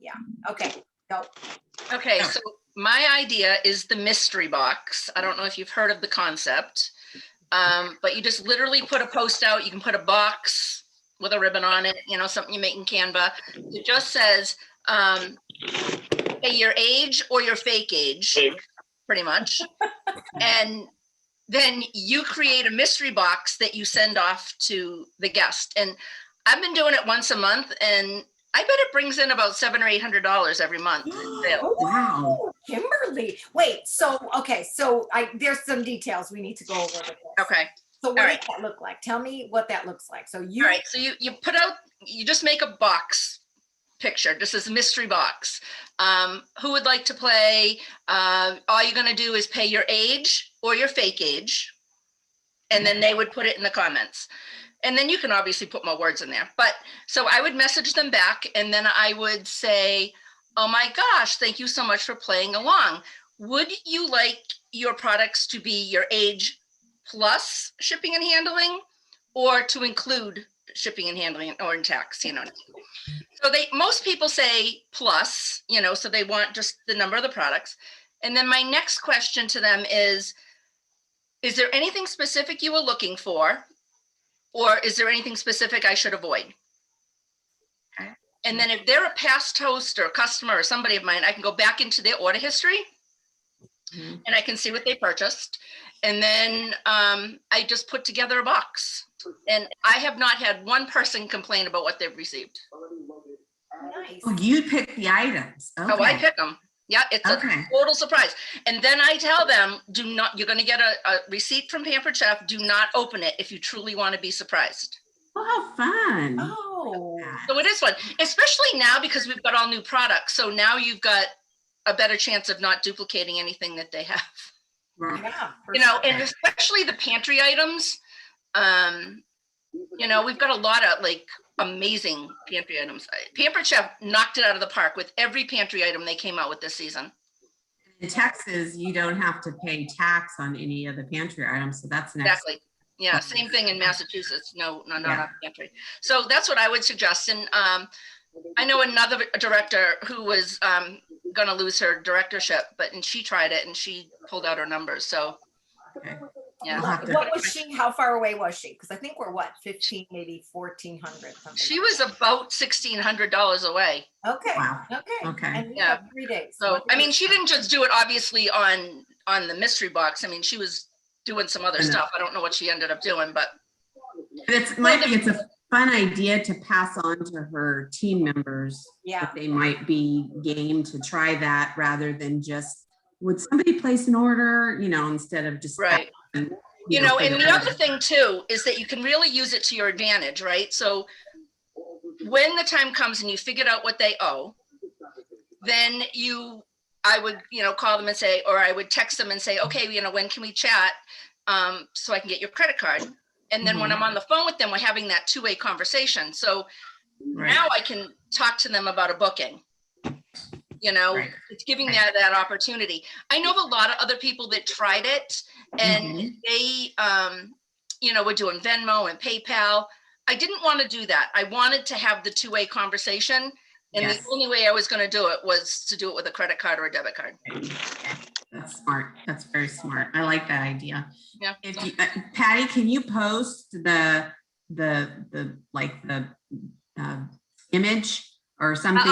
yeah, okay, go. Okay, so my idea is the mystery box. I don't know if you've heard of the concept, but you just literally put a post out. You can put a box with a ribbon on it, you know, something you make in Canva. It just says, hey, your age or your fake age, pretty much. And then you create a mystery box that you send off to the guest. And I've been doing it once a month, and I bet it brings in about $700 or $800 every month. Oh, wow, Kimberly. Wait, so okay, so there's some details we need to go over with this. Okay. So what does that look like? Tell me what that looks like. So you, all right, so you put out, you just make a box picture, just as a mystery box. Who would like to play? All you're gonna do is pay your age or your fake age, and then they would put it in the comments. And then you can obviously put more words in there. But so I would message them back, and then I would say, oh my gosh, thank you so much for playing along. Would you like your products to be your age plus shipping and handling, or to include shipping and handling or in tax, you know? So most people say plus, you know, so they want just the number of the products. And then my next question to them is there anything specific you were looking for? Or is there anything specific I should avoid? Okay. And then if they're a past host or customer or somebody of mine, I can go back into their order history and I can see what they purchased. And then I just put together a box. And I have not had one person complain about what they've received. nice. Oh, you pick the items. Okay. Oh, I pick them. Yeah, it's a total surprise. And then I tell them, do not, you're going to get a receipt from Pampered Chef. Do not open it if you truly want to be surprised. Oh, how fun. Oh. So it is fun, especially now because we've got all new products. So now you've got a better chance of not duplicating anything that they have. Right. Yeah, You know, and especially the pantry items. You know, we've got a lot of like amazing pantry items. Pampered Chef knocked it out of the park with every pantry item they came out with this season. In Texas, you don't have to pay tax on any of the pantry items, so that's next. Exactly. Yeah, same thing in Massachusetts. No, not pantry. So that's what I would suggest. And I know another director who was going to lose her directorship, and she tried it and she pulled out her numbers. So okay. Yeah. What was she? How far away was she? Because I think we're what, 15, maybe 1,400. She was about $1,600 away. Okay. Wow. Okay. Okay. And Yeah. 3 days. So I mean, she didn't just do it obviously on the mystery box. I mean, she was doing some other stuff. I don't know what she ended up doing, but it's a fun idea to pass on to her team members. Yeah. That they might be game to try that rather than just, would somebody place an order, you know, instead of just right. You know, and the other thing too is that you can really use it to your advantage, right? So when the time comes and you figured out what they owe, then I would, you know, call them and say, or I would text them and say, okay, you know, when can we chat so I can get your credit card? And then when I'm on the phone with them, we're having that two-way conversation. So now I can talk to them about a booking. You know, it's giving that opportunity. I know of a lot of other people that tried it and they, you know, were doing Venmo and PayPal. I didn't want to do that. I wanted to have the two-way conversation. And the only way I was going to do it was to do it with a credit card or a debit card. That's smart. That's very smart. I like that idea. Yeah. If you, Patty, can you post the image or something?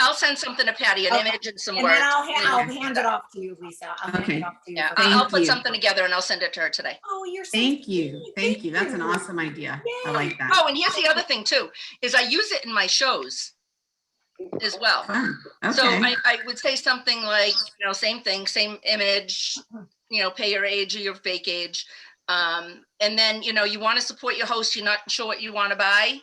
I'll send something to Patty, an image and some words. And then I'll hand it off to you, Lisa. I'll hand it off to you. Yeah, I'll put something together and I'll send it to her today. Oh, you're so Thank you. Thank you. That's an awesome idea. I like that. Oh, and here's the other thing too, is I use it in my shows as well. Okay. So I would say something like, you know, same thing, same image, you know, pay your age or your fake age. And then, you know, you want to support your host, you're not sure what you want to buy,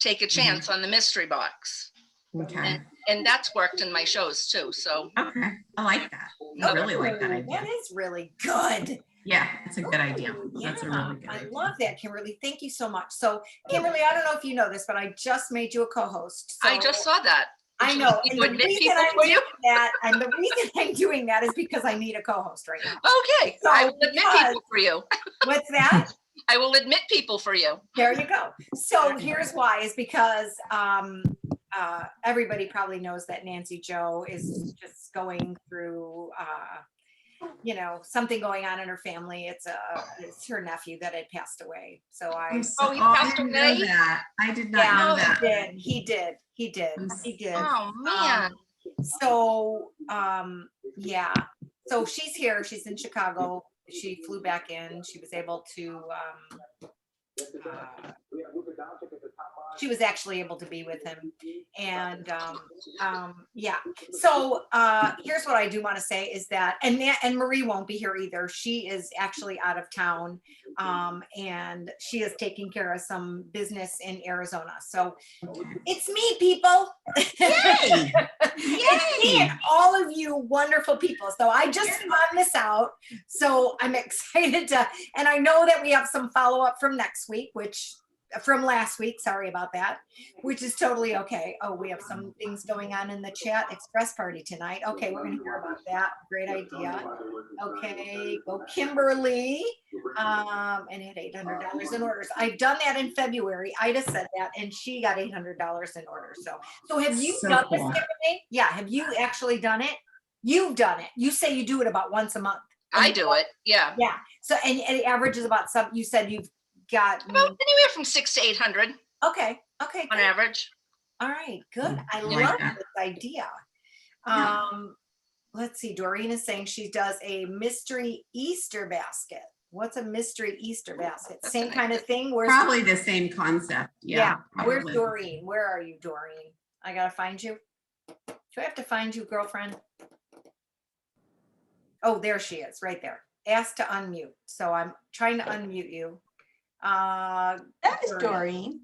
take a chance on the mystery box. Okay. And that's worked in my shows too. So okay, I like that. I really like that idea. That is really good. Yeah, it's a good idea. That's a really good idea. I love that, Kimberly. Thank you so much. So, Kimberly, I don't know if you know this, but I just made you a co-host. So I just saw that. I know. And the reason I'm doing that is because I need a co-host right now. Okay, so I will admit people for you. What's that? I will admit people for you. There you go. So here's why, is because everybody probably knows that Nancy Joe is just going through, you know, something going on in her family. It's her nephew that had passed away. So I'm so, he I passed didn't away? know that. I did not yeah, know that. he did. Oh, man. So, yeah. So she's here. She's in Chicago. She flew back in. She was able to, she was actually able to be with him. And yeah. So here's what I do want to say is that, and Marie won't be here either. She is actually out of town, and she is taking care of some business in Arizona. So it's me, people. Yay! It's me and all of you wonderful people. So I just found this out. So I'm excited to, and I know that we have some follow-up from next week, from last week, sorry about that, which is totally okay. Oh, we have some things going on in the chat. Express party tonight. Okay, we're gonna hear about that. Great idea. Okay, go Kimberly. And had $800 in orders. I've done that in February. Ida said that, and she got $800 in orders. So have you So done this, cool. Kimberly? Yeah, have you actually done it? You've done it. You say you do it about once a month. I do it, yeah. Yeah. So, and it averages about you said you've got. About anywhere from 600 to 800 Okay, on good. average. All right, good. I like love that. this idea. Yeah. Let's see. Doreen is saying she does a mystery Easter basket. What's a mystery Easter basket? That's Same an kind of thing. Where's Probably the same concept. Yeah. Where's probably. Doreen? Where are you, Doreen? I gotta find you. Do I have to find you, girlfriend? Oh, there she is, right there. Ask to unmute. So I'm trying to unmute you. That is Doreen.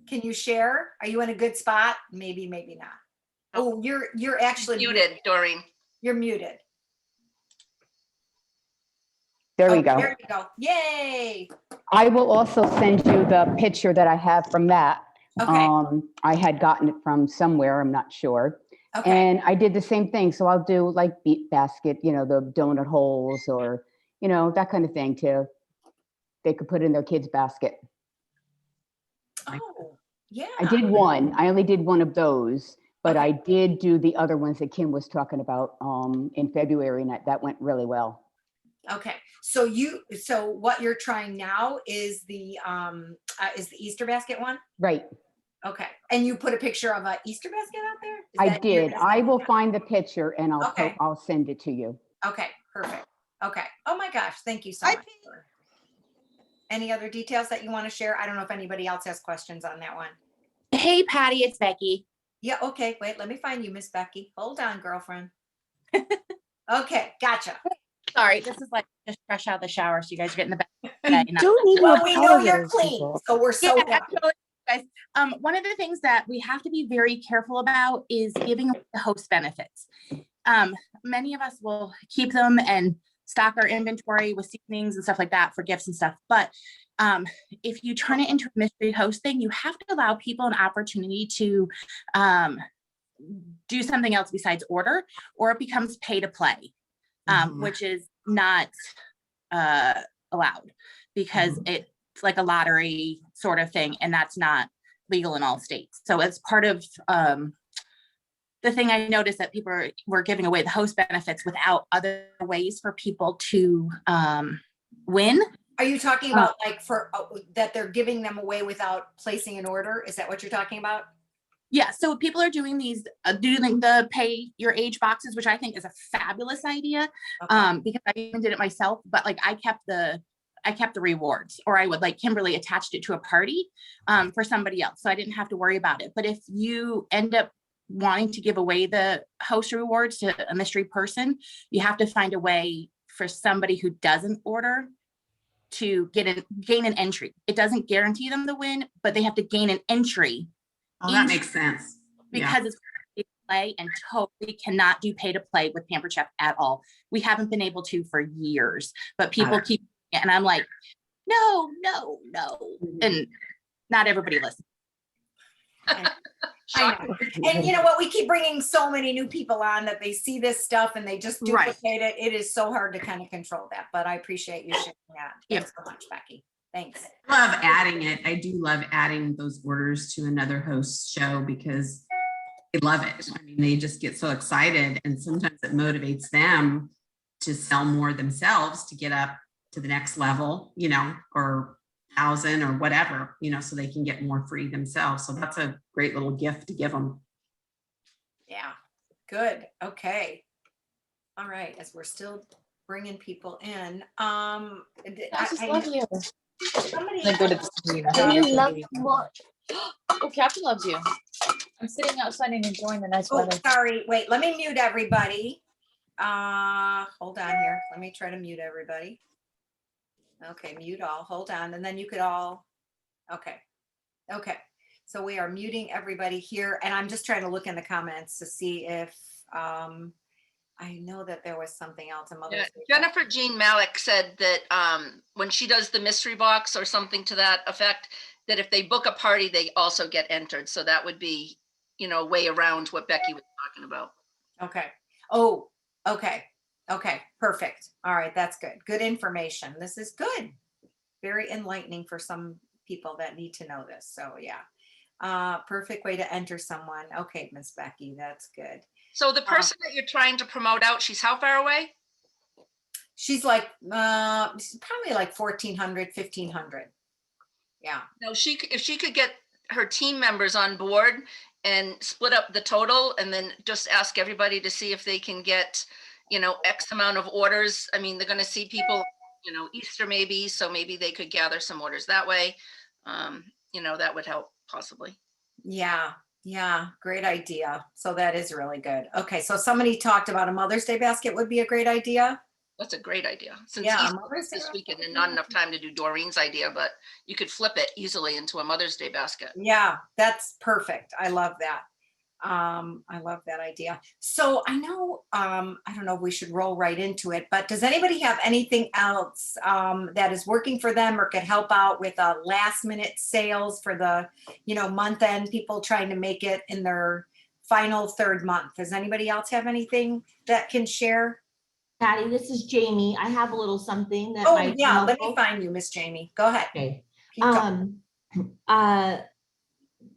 Can you share? Are you in a good spot? Maybe, maybe not. Oh, you're actually Muted, Doreen. You're muted. There we go. There you go. Yay. I will also send you the picture that I have from that. Okay. I had gotten it from somewhere, I'm not sure. Okay. And I did the same thing. So I'll do like beet basket, you know, the donut holes or, you know, that kind of thing too. They could put in their kids' basket. Oh, yeah. I did one. I only did one of those, but I did do the other ones that Kim was talking about in February, and that went really well. Okay. So what you're trying now is the Easter basket one? Right. Okay. And you put a picture of an Easter basket out there? I did. I will find the picture and Okay. I'll send it to you. Okay, perfect. Okay. Oh my gosh, thank you so much. Any other details that you want to share? I don't know if anybody else has questions on that one. Hey, Patty, it's Becky. Yeah, okay. Wait, let me find you, Miss Becky. Hold on, girlfriend. Okay, gotcha. Sorry, this is like just fresh out of the shower, so you guys are getting the best. Well, we know you're clean, so we're so happy. Guys, one of the things that we have to be very careful about is giving away the host benefits. Many of us will keep them and stock our inventory with seasonings and stuff like that for gifts and stuff. But if you turn it into a mystery host thing, you have to allow people an opportunity to do something else besides order, or it becomes pay to play, which is not allowed because it's like a lottery sort of thing, and that's not legal in all states. So as part of the thing, I noticed that people were giving away the host benefits without other ways for people to win. Are you talking about like that they're giving them away without placing an order? Is that what you're talking about? Yeah, so people are doing these, doing the pay your age boxes, which I think is a fabulous idea, because I even did it myself. But like I kept the rewards, or I would, like Kimberly attached it to a party for somebody else, so I didn't have to worry about it. But if you end up wanting to give away the host rewards to a mystery person, you have to find a way for somebody who doesn't order to gain an entry. It doesn't guarantee them the win, but they have to gain an entry. Oh, that makes sense. Because it's pay to play, and totally cannot do pay to play with Pampered Chef at all. We haven't been able to for years, but people keep, and I'm like, no. And not everybody listens. I know. And you know what? We keep bringing so many new people on that they see this stuff and they just duplicate it. It is so hard to kind of control that, but I appreciate you sharing that. Thanks so much, Becky. Thanks. Love adding it. I do love adding those orders to another host show because they love it. I mean, they just get so excited, and sometimes it motivates them to sell more themselves to get up to the next level, you know, or 1,000 or whatever, you know, so they can get more free themselves. So that's a great little gift to give them. Yeah, good. Okay. All right, as we're still bringing people in, I just love you. somebody, Like go to the meeting. You love to watch. Oh, Captain loves you. I'm sitting outside and enjoying the nice oh, weather. sorry, wait, let me mute everybody. Hold on here. Let me try to mute everybody. Okay, mute all, hold on, and then you could all, okay. Okay, so we are muting everybody here, and I'm just trying to look in the comments to see if, I know that there was something else. Yeah, Jennifer Jean Malik said that when she does the mystery box or something to that effect, that if they book a party, they also get entered. So that would be, you know, a way around what Becky was talking about. Okay. Oh, okay. Okay, perfect. All right, that's good. Good information. This is good. Very enlightening for some people that need to know this. So yeah. Perfect way to enter someone. Okay, Miss Becky, that's good. So the person that you're trying to promote out, she's how far away? She's like, she's probably like 1,400, 1,500. Yeah. No, if she could get her team members on board and split up the total and then just ask everybody to see if they can get, you know, X amount of orders. I mean, they're going to see people, you know, Easter maybe, so maybe they could gather some orders that way. You know, that would help possibly. Yeah. Yeah. Great idea. So that is really good. Okay. So somebody talked about a Mother's Day basket would be a great idea. That's a great idea. Since Yeah, Easter Mother's Day this weekend and not enough time to do Doreen's idea, but you could flip it easily into a Mother's Day basket. Yeah, that's perfect. I love that. I love that idea. So I know, I don't know if we should roll right into it, but does anybody have anything else that is working for them or could help out with last minute sales for the, you know, month end, people trying to make it in their final third month? Does anybody else have anything that can share? Patty, this is Jamie. I have a little something that Oh might be yeah, let me helpful. find you, Miss Jamie. Go ahead. Okay. Keep going.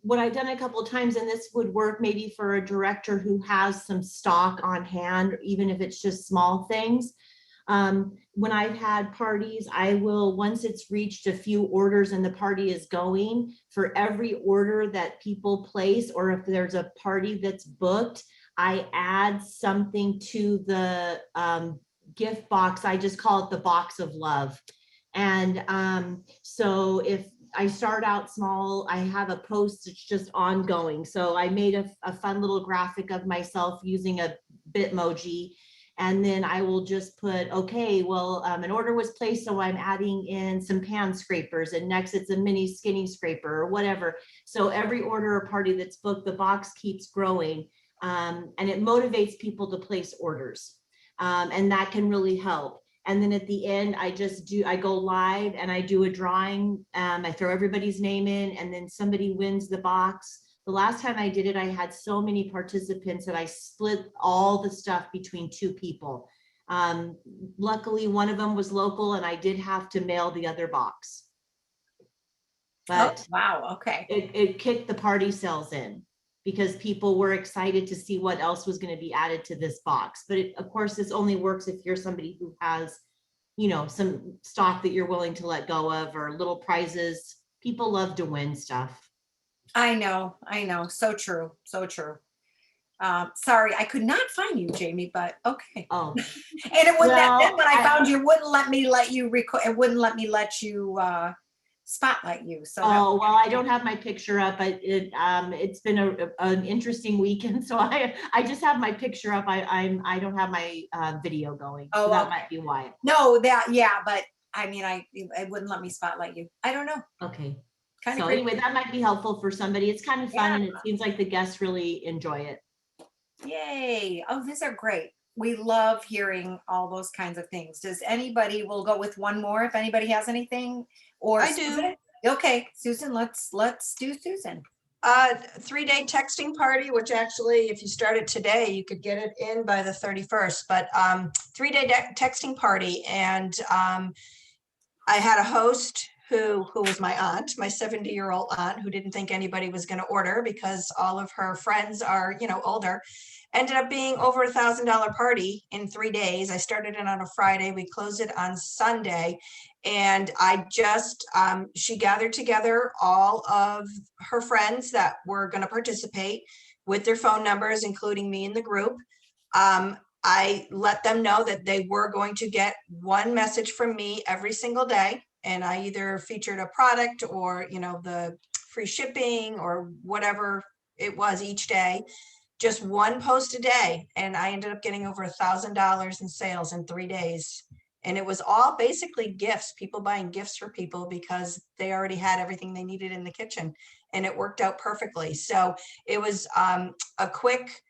What I've done a couple of times, and this would work maybe for a director who has some stock on hand, even if it's just small things. When I've had parties, I will, once it's reached a few orders and the party is going, for every order that people place, or if there's a party that's booked, I add something to the gift box. I just call it the box of love. And so if I start out small, I have a post that's just ongoing. So I made a fun little graphic of myself using a Bitmoji. And then I will just put, okay, well, an order was placed, so I'm adding in some pan scrapers, and next it's a mini skinny scraper or whatever. So every order or party that's booked, the box keeps growing. And it motivates people to place orders. And that can really help. And then at the end, I go live and I do a drawing. I throw everybody's name in, and then somebody wins the box. The last time I did it, I had so many participants that I split all the stuff between 2 people. Luckily, one of them was local, and I did have to mail the other box. But wow, okay. It kicked the party sales in, because people were excited to see what else was going to be added to this box. But of course, this only works if you're somebody who has, you know, some stock that you're willing to let go of, or little prizes. People love to win stuff. I know. So true. So true. Sorry, I could not find you, Jamie, but okay. Oh. And it wouldn't, then when I found you, it wouldn't let me let you record. It wouldn't let me let you spotlight you. So well, I don't have my picture up. It's been an interesting weekend, so I just have my picture up. I don't have my video going. Oh, so that okay. might be why. No, but I mean, it wouldn't let me spotlight you. I don't know. Okay. Kind of so great. Anyway, that might be helpful for somebody. It's kind of fun, Yeah. and it seems like the guests really enjoy it. Yay. Oh, these are great. We love hearing all those kinds of things. Does anybody, we'll go with one more if anybody has anything, or I Susan? do. Okay, Susan, let's do Susan. 3-day texting party, which actually, if you started today, you could get it in by the 31st, but 3-day texting party. And I had a host who was my aunt, my 70-year-old aunt, who didn't think anybody was going to order because all of her friends are, older. Ended up being over $1,000 party in 3 days. I started it on a Friday. We closed it on Sunday. And I just, she gathered together all of her friends that were going to participate with their phone numbers, including me in the group. I let them know that they were going to get one message from me every single day. And I either featured a product or, the free shipping or whatever it was each day, just one post a day. And I ended up getting over $1,000 in sales in 3 days. And it was all basically gifts, people buying gifts for people because they already had everything they needed in the kitchen, and it worked out perfectly. So it was a quick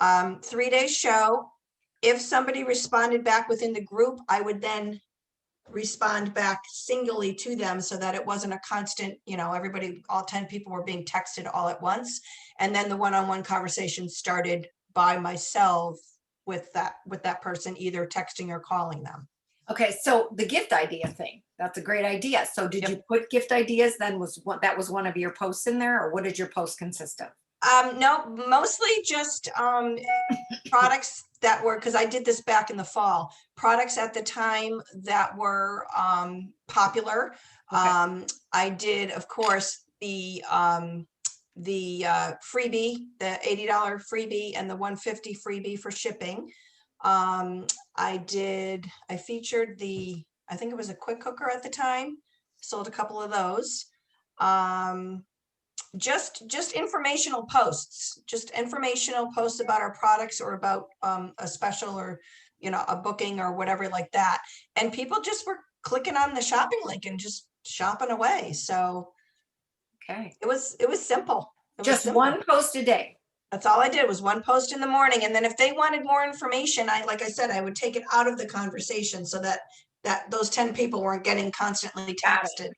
3-day show. If somebody responded back within the group, I would then respond back singly to them so that it wasn't a constant, everybody, all 10 people were being texted all at once. And then the one-on-one conversation started by myself with that person, either texting or calling them. Okay, so the gift idea thing, that's a great idea. So did you put gift ideas then? That was one of your posts in there, or what did your post consist of? No, mostly just products that were, because I did this back in the fall, products at the time that were popular. Okay. I did, of course, the freebie, the $80 freebie and the $150 freebie for shipping. I featured I think it was a quick cooker at the time, sold a couple of those. Just informational posts, about our products or about a special or, a booking or whatever like that. And people just were clicking on the shopping link and just shopping away. So Okay. it was simple. Just one post a day. That's all I did was one post in the morning. And then if they wanted more information, like I said, I would take it out of the conversation so that those 10 people weren't getting constantly texted.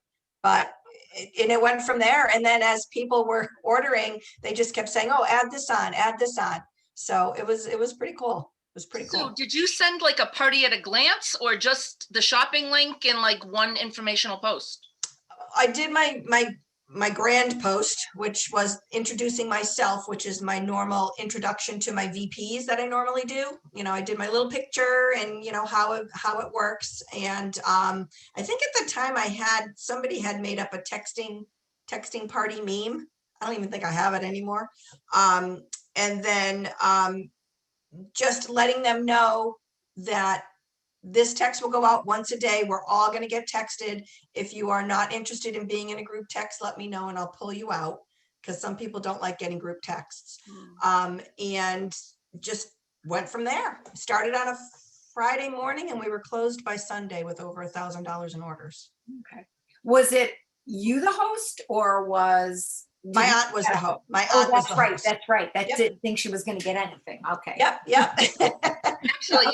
But it went from there. And then as people were ordering, they just kept saying, oh, add this on. So it was pretty cool. It was pretty cool. So did you send like a party at a glance or just the shopping link in like one informational post? I did my grand post, which was introducing myself, which is my normal introduction to my VPs that I normally do. I did my little picture and how it works. And I think at the time somebody had made up a texting party meme. I don't even think I have it anymore. And then just letting them know that this text will go out once a day. We're all going to get texted. If you are not interested in being in a group text, let me know and I'll pull you out, because some people don't like getting group texts. And just went from there. Started on a Friday morning and we were closed by Sunday with over $1,000 in orders. Okay. Was it you the host or was my aunt was the host? My aunt was the host. That's right. That didn't think she was going to get anything. Okay. Yep. Actually,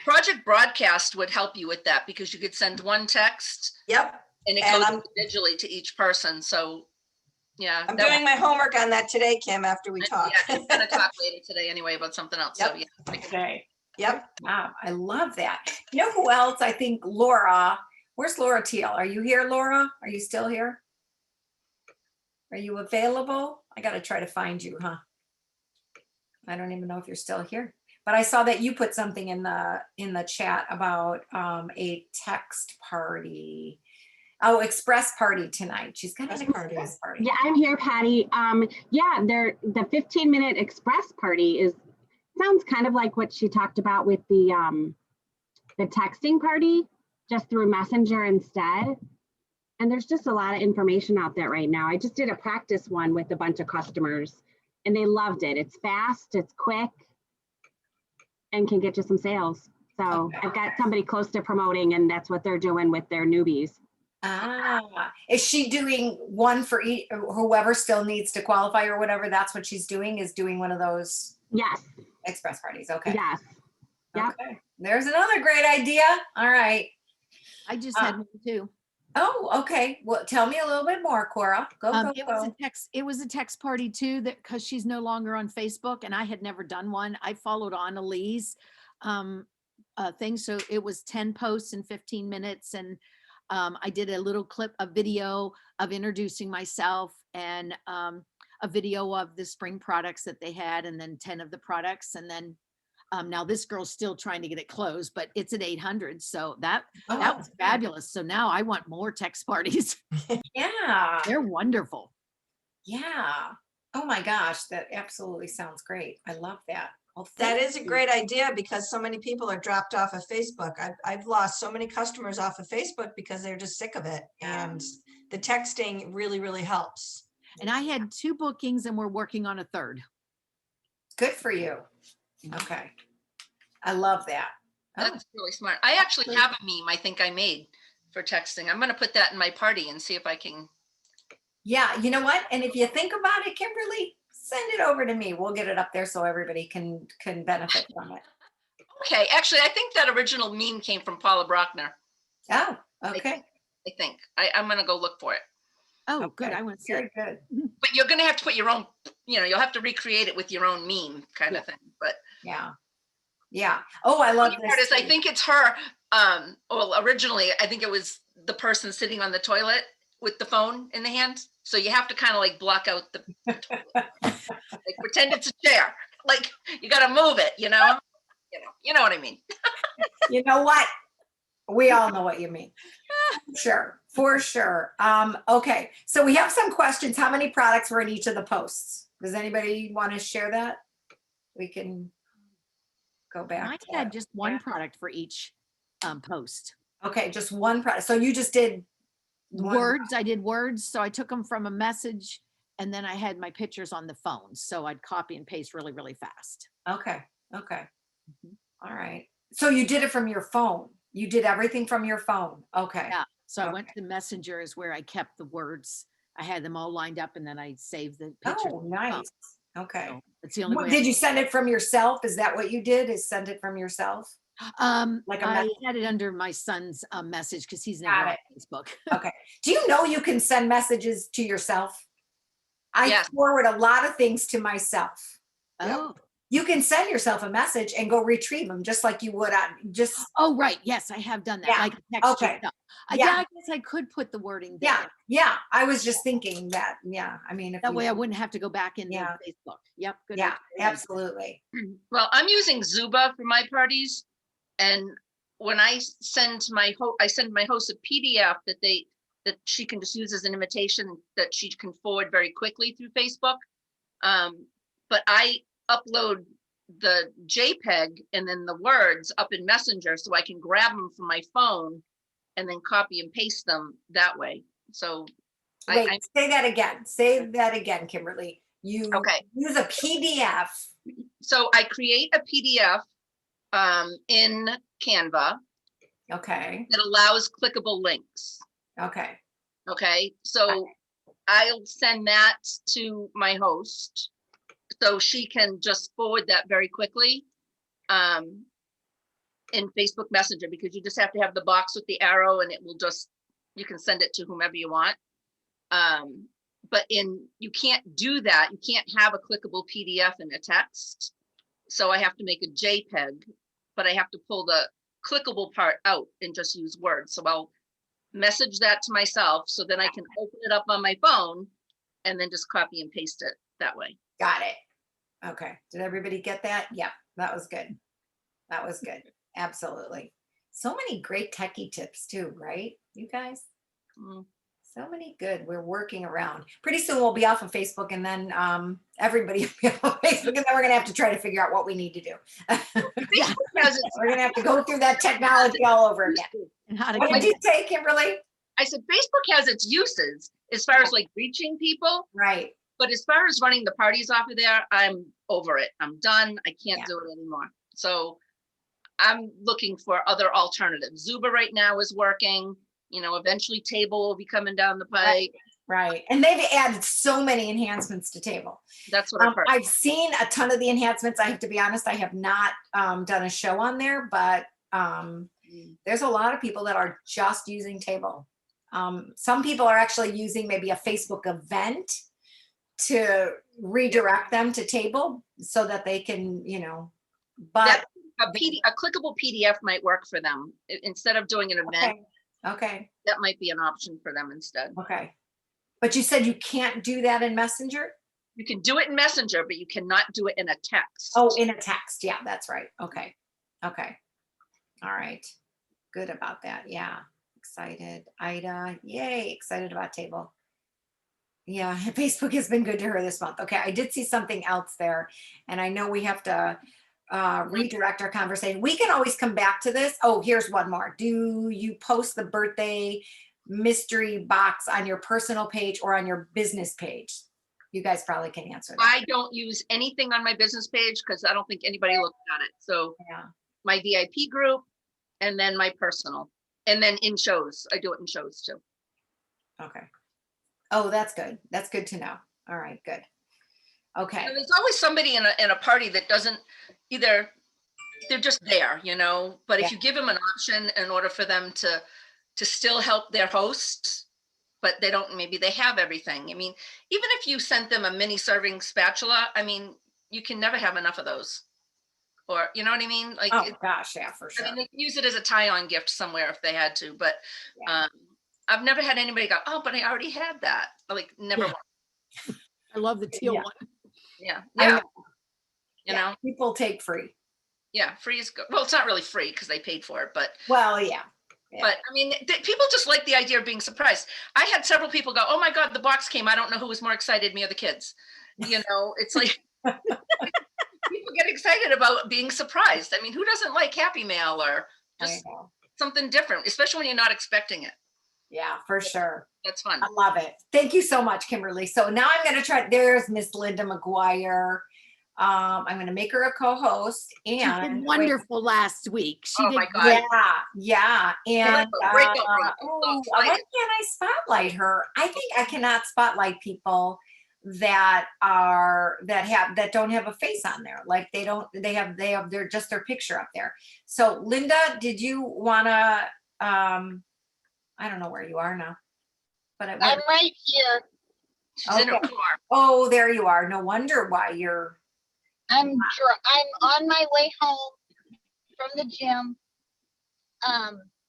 Project Broadcast would help you with that because you could send one text. Yep. And it goes individually to each person. So yeah. I'm doing my homework on that today, Kim, after we talk. Yeah, I'm going to talk later today anyway about something else. Yep. So yeah. Okay. Yep. Wow. I love that. You know who else? I think Laura. Where's Laura Teal? Are you here, Laura? Are you still here? Are you available? I got to try to find you, huh? I don't even know if you're still here. But I saw that you put something in the chat about a text party. Oh, express party tonight. She's got an express party. Yeah, I'm here, Patty. Yeah, the 15-minute express party sounds kind of like what she talked about with the texting party, just through Messenger instead. And there's just a lot of information out there right now. I just did a practice one with a bunch of customers and they loved it. It's fast, it's quick, and can get you some sales. So I've got somebody close to promoting and that's what they're doing with their newbies. Is she doing one for each, whoever still needs to qualify or whatever? That's what she's doing, is doing one of those Yes. express parties. Okay. Yes. Yep. Okay. There's another great idea. All right. I just had one too. Oh, okay. Well, tell me a little bit more, Cora. Go. It was a text party too, that because she's no longer on Facebook and I had never done one. I followed Annalee's thing. So it was 10 posts in 15 minutes. And I did a little clip, a video of introducing myself and a video of the spring products that they had, and then 10 of the products. And then now this girl's still trying to get it closed, but it's at 800. So that was fabulous. So now I want more text parties. Yeah. They're wonderful. Yeah. Oh my gosh, that absolutely sounds great. I love that. Well, That thank is a you. great idea because so many people are dropped off of Facebook. I've lost so many customers off of Facebook because they're just sick of it. And the texting really, really helps. And I had 2 bookings and we're working on a 3rd. Good for you. Okay. I love that. Oh, That's really smart. I actually have a meme I think I made for texting. I'm going to put that in my party and see if I can. yeah. You know what? And if you think about it, Kimberly, send it over to me. We'll get it up there so everybody can benefit from it. Okay, actually, I think that original meme came from Paula Brockner. Oh, okay. I think. I'm going to go look for it. Oh, good. Okay. I want to see Very it. good. But you're going to have to put your own, you'll have to recreate it with your own meme kind of thing. But Yeah. Yeah. Oh, I love funny part is this. I think it's her. Well, originally, I think it was the person sitting on the toilet with the phone in the hand. So you have to kind of like block out the toilet. Like pretend it's a chair. Like you got to move it, you know what I mean? You know what? We all know what you mean. Sure, for sure. Okay, so we have some questions. How many products were in each of the posts? Does anybody want to share that? We can go back. Mine to had that. just one product for each post. Okay, just one product. So you just did one- Words, I did words. So I took them from a message and then I had my pictures on the phone. So I'd copy and paste really, really fast. Okay, okay. All right. So you did it from your phone. You did everything from your phone. Okay. Yeah. So I went Okay. to Messenger is where I kept the words. I had them all lined up and then I saved the pictures. Oh, nice. Okay. So it's the only way. Did you send it from yourself? Is that what you did? Is send it from yourself? Like a I message? had it under my son's message because he's never Got on it. Facebook. Okay. Do you know you can send messages to yourself? I Yes. forward a lot of things to myself. Oh, You can send yourself a message and go retrieve them just like you would on just oh, right. Yes, I have done that. Yeah. Like text Okay. yourself. Yeah. Yeah, I guess I could put the wording there. yeah, yeah. I was just thinking that. Yeah. I mean, if That you- way I wouldn't have to go back into Yeah. Facebook. Yep. Good. yeah, idea. absolutely. Well, I'm using Zuba for my parties. And when I send my host a PDF that she can just use as an invitation that she can forward very quickly through Facebook. But I upload the JPEG and then the words up in Messenger so I can grab them from my phone and then copy and paste them that way. So Wait, I say that again. Say that again, Kimberly. You Okay. use a PDF. so I create a PDF in Canva Okay. that allows clickable links. Okay. Okay, so I'll send that to my host so she can just forward that very quickly in Facebook Messenger, because you just have to have the box with the arrow and it will just, you can send it to whomever you want. But you can't do that. You can't have a clickable PDF in a text. So I have to make a JPEG, but I have to pull the clickable part out and just use words. So I'll message that to myself so then I can open it up on my phone and then just copy and paste it that way. Got it. Okay. Did everybody get that? Yeah, that was good. That was good. Absolutely. So many great techie tips too, right? You guys? So many good. We're working around. Pretty soon we'll be off of Facebook and then everybody will be off of Facebook and then we're going to have to try to figure out what we need to do. We're going to have to go through that technology all over again. And how to What did you say, Kimberly? I said, Facebook has its uses as far as like reaching people. Right. But as far as running the parties off of there, I'm over it. I'm done. I can't Yeah. do it anymore. So I'm looking for other alternatives. Zuba right now is working. Eventually Table will be coming down the pipe. Right. And they've added so many enhancements to Table. That's what I've heard. I've seen a ton of the enhancements. I have to be honest, I have not done a show on there, but there's a lot of people that are just using Table. Some people are actually using maybe a Facebook event to redirect them to Table so that they can, but a clickable PDF might work for them instead of doing an event. Okay, That might be an option for them instead. okay. But you said you can't do that in Messenger? You can do it in Messenger, but you cannot do it in a text. Oh, in a text. Yeah, that's right. Okay. Okay. All right. Good about that. Yeah. Excited. Ida. Yay. Excited about table. Yeah. Facebook has been good to her this month. Okay. I did see something else there. And I know we have to redirect our conversation. We can always come back to this. Oh, here's one more. Do you post the birthday mystery box on your personal page or on your business page? You guys probably can answer that. I don't use anything on my business page because I don't think anybody looks at it. So Yeah. my VIP group and then my personal. And then in shows. I do it in shows too. Okay. Oh, that's good. That's good to know. All right, good. Okay. And there's always somebody in a party that doesn't either, they're just there, you know, but Yeah. if you give them an option in order for them to still help their host, but they don't, maybe they have everything. I mean, even if you sent them a mini serving spatula, I mean, you can never have enough of those. Or, you know what I mean? Like, Oh gosh, yeah, for I sure. mean, they can use it as a tie-on gift somewhere if they had to, but Yeah. I've never had anybody go, oh, but I already had that. Like, never. Yeah. once. I love the teal Yeah. one. Yeah. I Yeah. know. You Yeah, know, people take free. yeah. Free is good. Well, it's not really free because they paid for it, but Well, yeah. Yeah. but I mean, people just like the idea of being surprised. I had several people go, oh my God, the box came. I don't know who was more excited, me or the kids. You know, it's like people get excited about being surprised. I mean, who doesn't like Happy Mail or I just know. something different, especially when you're not expecting it. Yeah, for sure. That's fun. I love it. Thank you so much, Kimberly. So now I'm going to try. There's Miss Linda McGuire. I'm going to make her a co-host. She And did wonderful last week. She Oh did. my God. Yeah. And Breakout room. I'm so why excited. can't I spotlight her? I think I cannot spotlight people that don't have a face on there. Like they're just their picture up there. So Linda, did you want to, I don't know where you are now, but I'm right here. She's in her Okay. car. Oh, there you are. No wonder why you're. I'm on my way home from the gym.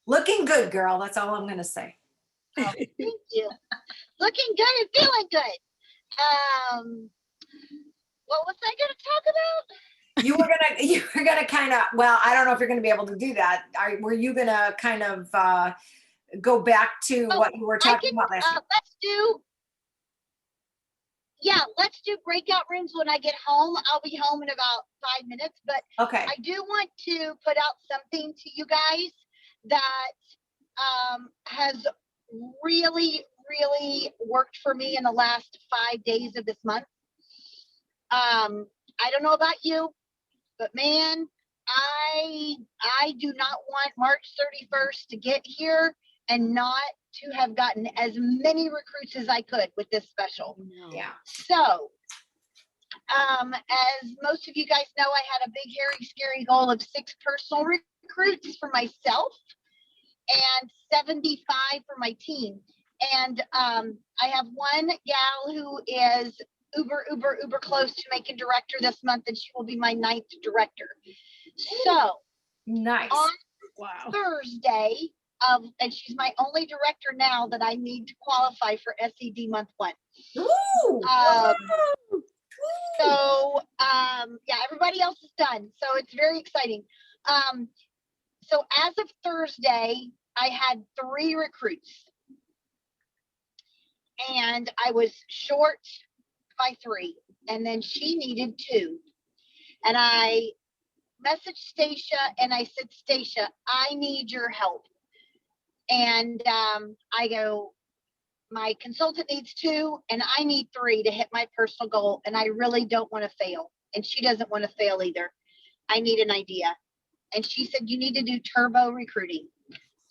Looking good, girl. That's all I'm gonna say. Oh, thank you. Looking good and feeling good. What was I going to talk about? You were gonna kind of. Well, I don't know if you're gonna be able to do that. Were you gonna kind of go back to what you were talking about last week? Let's do breakout rooms when I get home. I'll be home in about 5 minutes, but Okay. I do want to put out something to you guys that has really, really worked for me in the last 5 days of this month. I don't know about you, but man, I do not want March 31st to get here and not to have gotten as many recruits as I could with this special. Yeah. So, as most of you guys know, I had a big, hairy, scary goal of 6 personal recruits for myself and 75 for my team. And I have one gal who is uber close to making director this month, and she will be my 9th director. So Nice. on Thursday, and she's my only director now that I need to qualify for SED month 1. Ooh. So everybody else is done. So it's very exciting. So as of Thursday, I had 3 recruits. And I was short by 3. And then she needed 2. And I messaged Stacia and I said, Stacia, I need your help. And I go, my consultant needs 2 and I need 3 to hit my personal goal. And I really don't want to fail. And she doesn't want to fail either. I need an idea. And she said, you need to do turbo recruiting.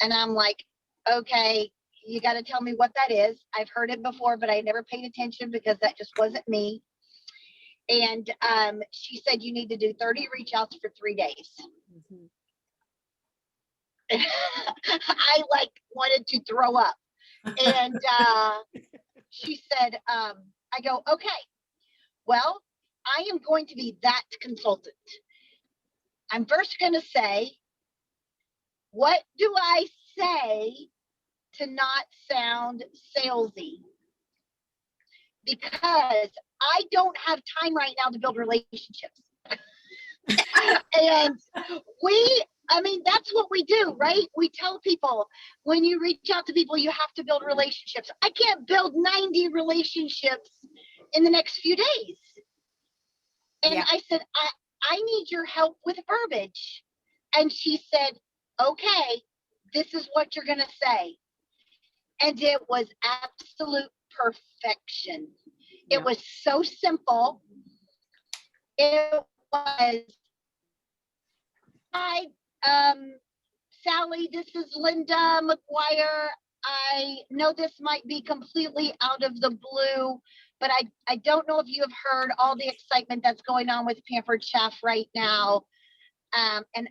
And I'm like, okay, you got to tell me what that is. I've heard it before, but I never paid attention because that just wasn't me. And she said, you need to do 30 reach outs for 3 days. Mhm. I wanted to throw up. And she said, I go, okay, well, I am going to be that consultant. I'm first going to say, what do I say to not sound salesy because I don't have time right now to build relationships. And I mean, that's what we do, right? We tell people when you reach out to people, you have to build relationships. I can't build 90 relationships in the next few days. And Yeah. I said, I need your help with verbiage. And she said, okay, this is what you're going to say. And it was absolute perfection. Yeah. It was so simple. It was, hi, Sally, this is Linda McGuire. I know this might be completely out of the blue, but I don't know if you have heard all the excitement that's going on with Pampered Chef right now. And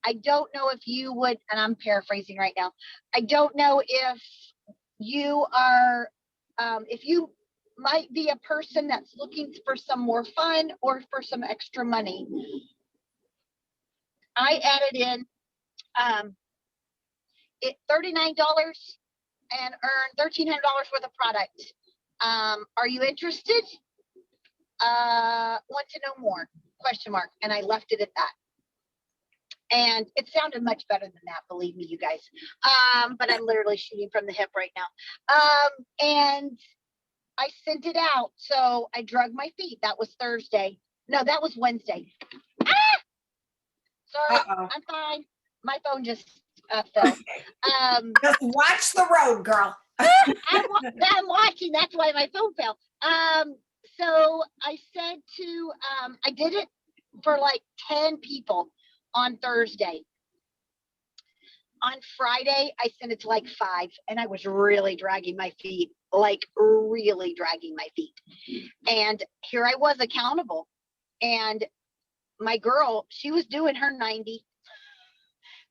I don't know if you would, and I'm paraphrasing right now, I don't know if you are, if you might be a person that's looking for some more fun or for some extra money. I added in $39 and earn $1,300 worth of product. Are you interested? Want to know more? Question mark. And I left it at that. And it sounded much better than that, believe me, you guys. But I'm literally shooting from the hip right now. And I sent it out. So I drug my feet. That was Thursday. No, that was Wednesday. Ah! Sorry, I'm fine. My phone just fell. Just watch the road, girl. I'm watching. That's why my phone fell. So I said to, I did it for like 10 people on Thursday. On Friday, I sent it to like 5, and I was really dragging my feet, like really dragging my feet. And here I was accountable. And my girl, she was doing her 90,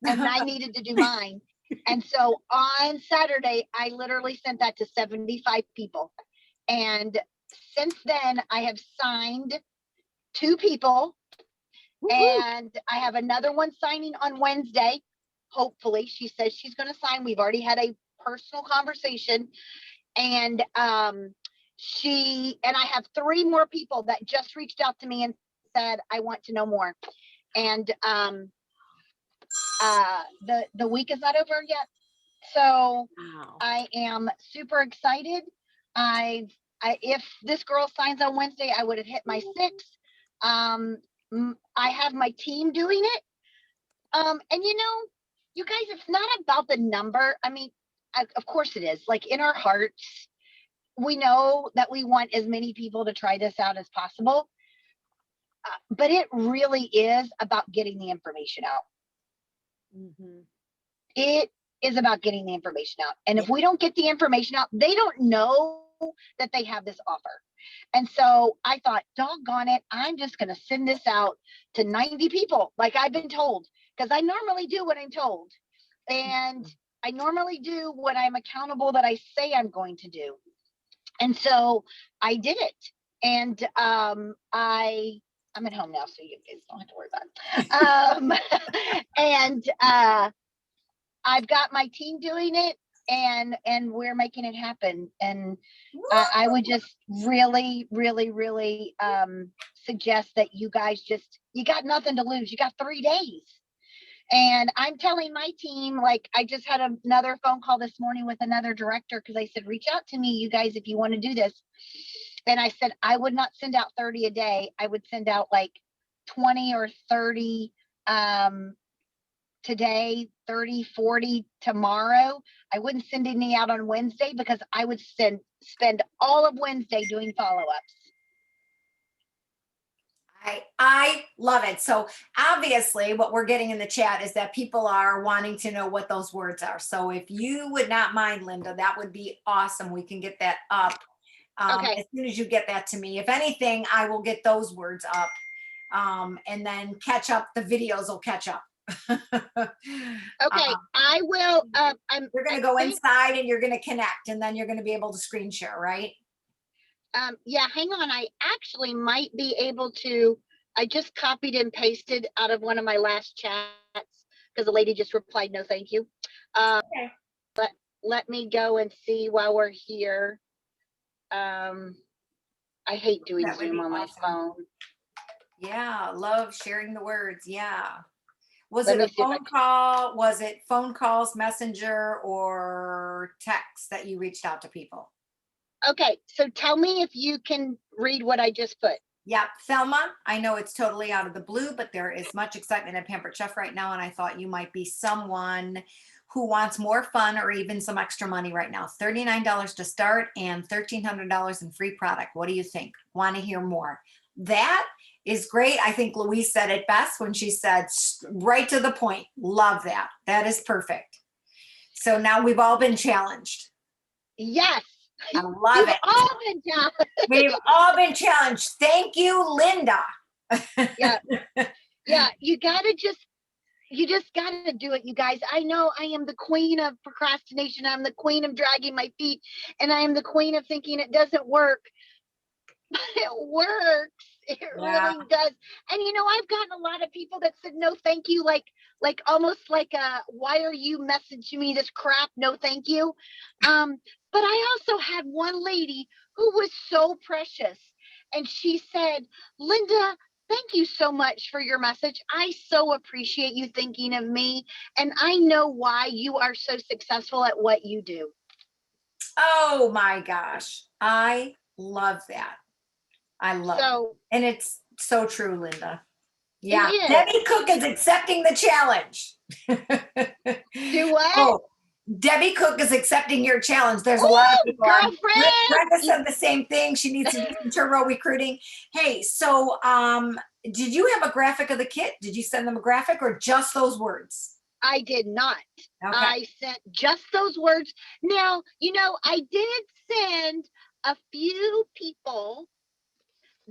and I needed to do mine. And so on Saturday, I literally sent that to 75 people. And since then, I have signed 2 people. And I have another one signing on Wednesday. Hopefully, she says she's going to sign. We've already had a personal conversation. And I have 3 more people that just reached out to me and said, I want to know more. And the week is not over yet. So Wow. I am super excited. If this girl signs on Wednesday, I would have hit my 6. I have my team doing it. And you know, you guys, it's not about the number. I mean, of course it is. Like in our hearts, we know that we want as many people to try this out as possible. But it really is about getting the information out. Mhm. It is about getting the information out. And if we don't get the information out, they don't know that they have this offer. And so I thought, doggone it, I'm just going to send this out to 90 people like I've been told, because I normally do what I'm told. And I normally do what I'm accountable that I say I'm going to do. And so I did it. And I'm at home now, so you guys don't have to worry about it. And I've got my team doing it, and we're making it happen. And I would just really, really, really suggest that you guys you got nothing to lose. You got 3 days. And I'm telling my team, like, I just had another phone call this morning with another director because I said, reach out to me, you guys, if you want to do this. And I said, I would not send out 30 a day. I would send out like 20 or 30 today, 30, 40 tomorrow. I wouldn't send any out on Wednesday because I would spend all of Wednesday doing follow-ups. I love it. So obviously what we're getting in the chat is that people are wanting to know what those words are. So if you would not mind, Linda, that would be awesome. We can get that up Okay. as soon as you get that to me. If anything, I will get those words up and then catch up. The videos will catch up. Okay, I will. You're going to go inside and you're going to connect, and then you're going to be able to screen share, right? Yeah, hang on. I actually might be able to. I just copied and pasted out of one of my last chats because the lady just replied, no, thank you. Okay. let me go and see while we're here. I hate doing That would Zoom be on my awesome. phone. Yeah, love sharing the words. Yeah. Was Let it me a see if I phone call? Was it phone calls, messenger, or text that you reached out to people? Okay, so tell me if you can read what I just put. Yep, Thelma, I know it's totally out of the blue, but there is much excitement at Pampered Chef right now, and I thought you might be someone who wants more fun or even some extra money right now. $39 to start and $1,300 in free product. What do you think? Want to hear more? That is great. I think Louise said it best when she said right to the point. Love that. That is perfect. So now we've all been challenged. Yes. I love You've it. all been down. We've all been challenged. Thank you, Linda. Yeah. Yeah. You just gotta do it, you guys. I know I am the queen of procrastination. I'm the queen of dragging my feet, and I am the queen of thinking it doesn't work. But it works. It Yeah. really does. And I've gotten a lot of people that said no thank you, like almost like why are you messaging me this crap? No thank you. But I also had one lady who was so precious, and she said, Linda, thank you so much for your message. I so appreciate you thinking of me, and I know why you are so successful at what you do. Oh my gosh. I love that. I love it. And it's so true, Linda. Yeah. It is. Debbie Cook is accepting the challenge. Do what? Oh, Debbie Cook is accepting your challenge. There's a lot of people. Girlfriend. Brenda said the same thing. She needs to do some turbo recruiting. Hey, so did you have a graphic of the kit? Did you send them a graphic or just those words? I did not. Okay. I sent just those words. Now, I did send a few people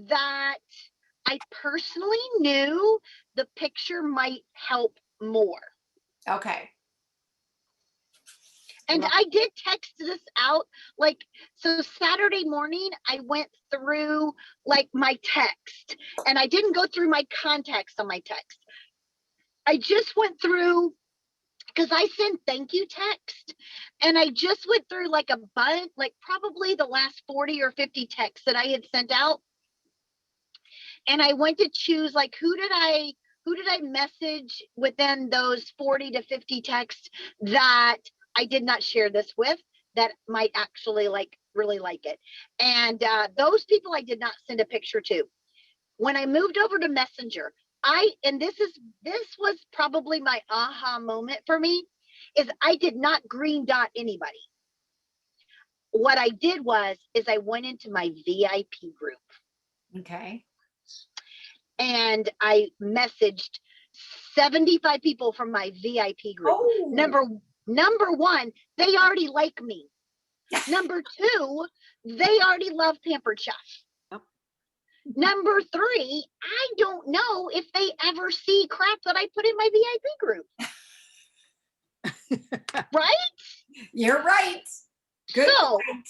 that I personally knew the picture might help more. Okay. And I did text this out, so Saturday morning, I went through my text, and I didn't go through my contacts on my text. I just went through, because I send thank you text, and I just went through a bunch, probably the last 40 or 50 texts that I had sent out. And I went to choose who did I message within those 40 to 50 texts that I did not share this with, that might actually really like it. And those people I did not send a picture to. When I moved over to Messenger, this was probably my aha moment for me, is I did not green dot anybody. What I did is I went into my VIP group. Okay. And I messaged 75 people from my VIP group. Oh. Number one, they already like me. Number two, they already love Pampered Chef. Oh. Number three, I don't know if they ever see crap that I put in my VIP group. Right? You're right. Good point.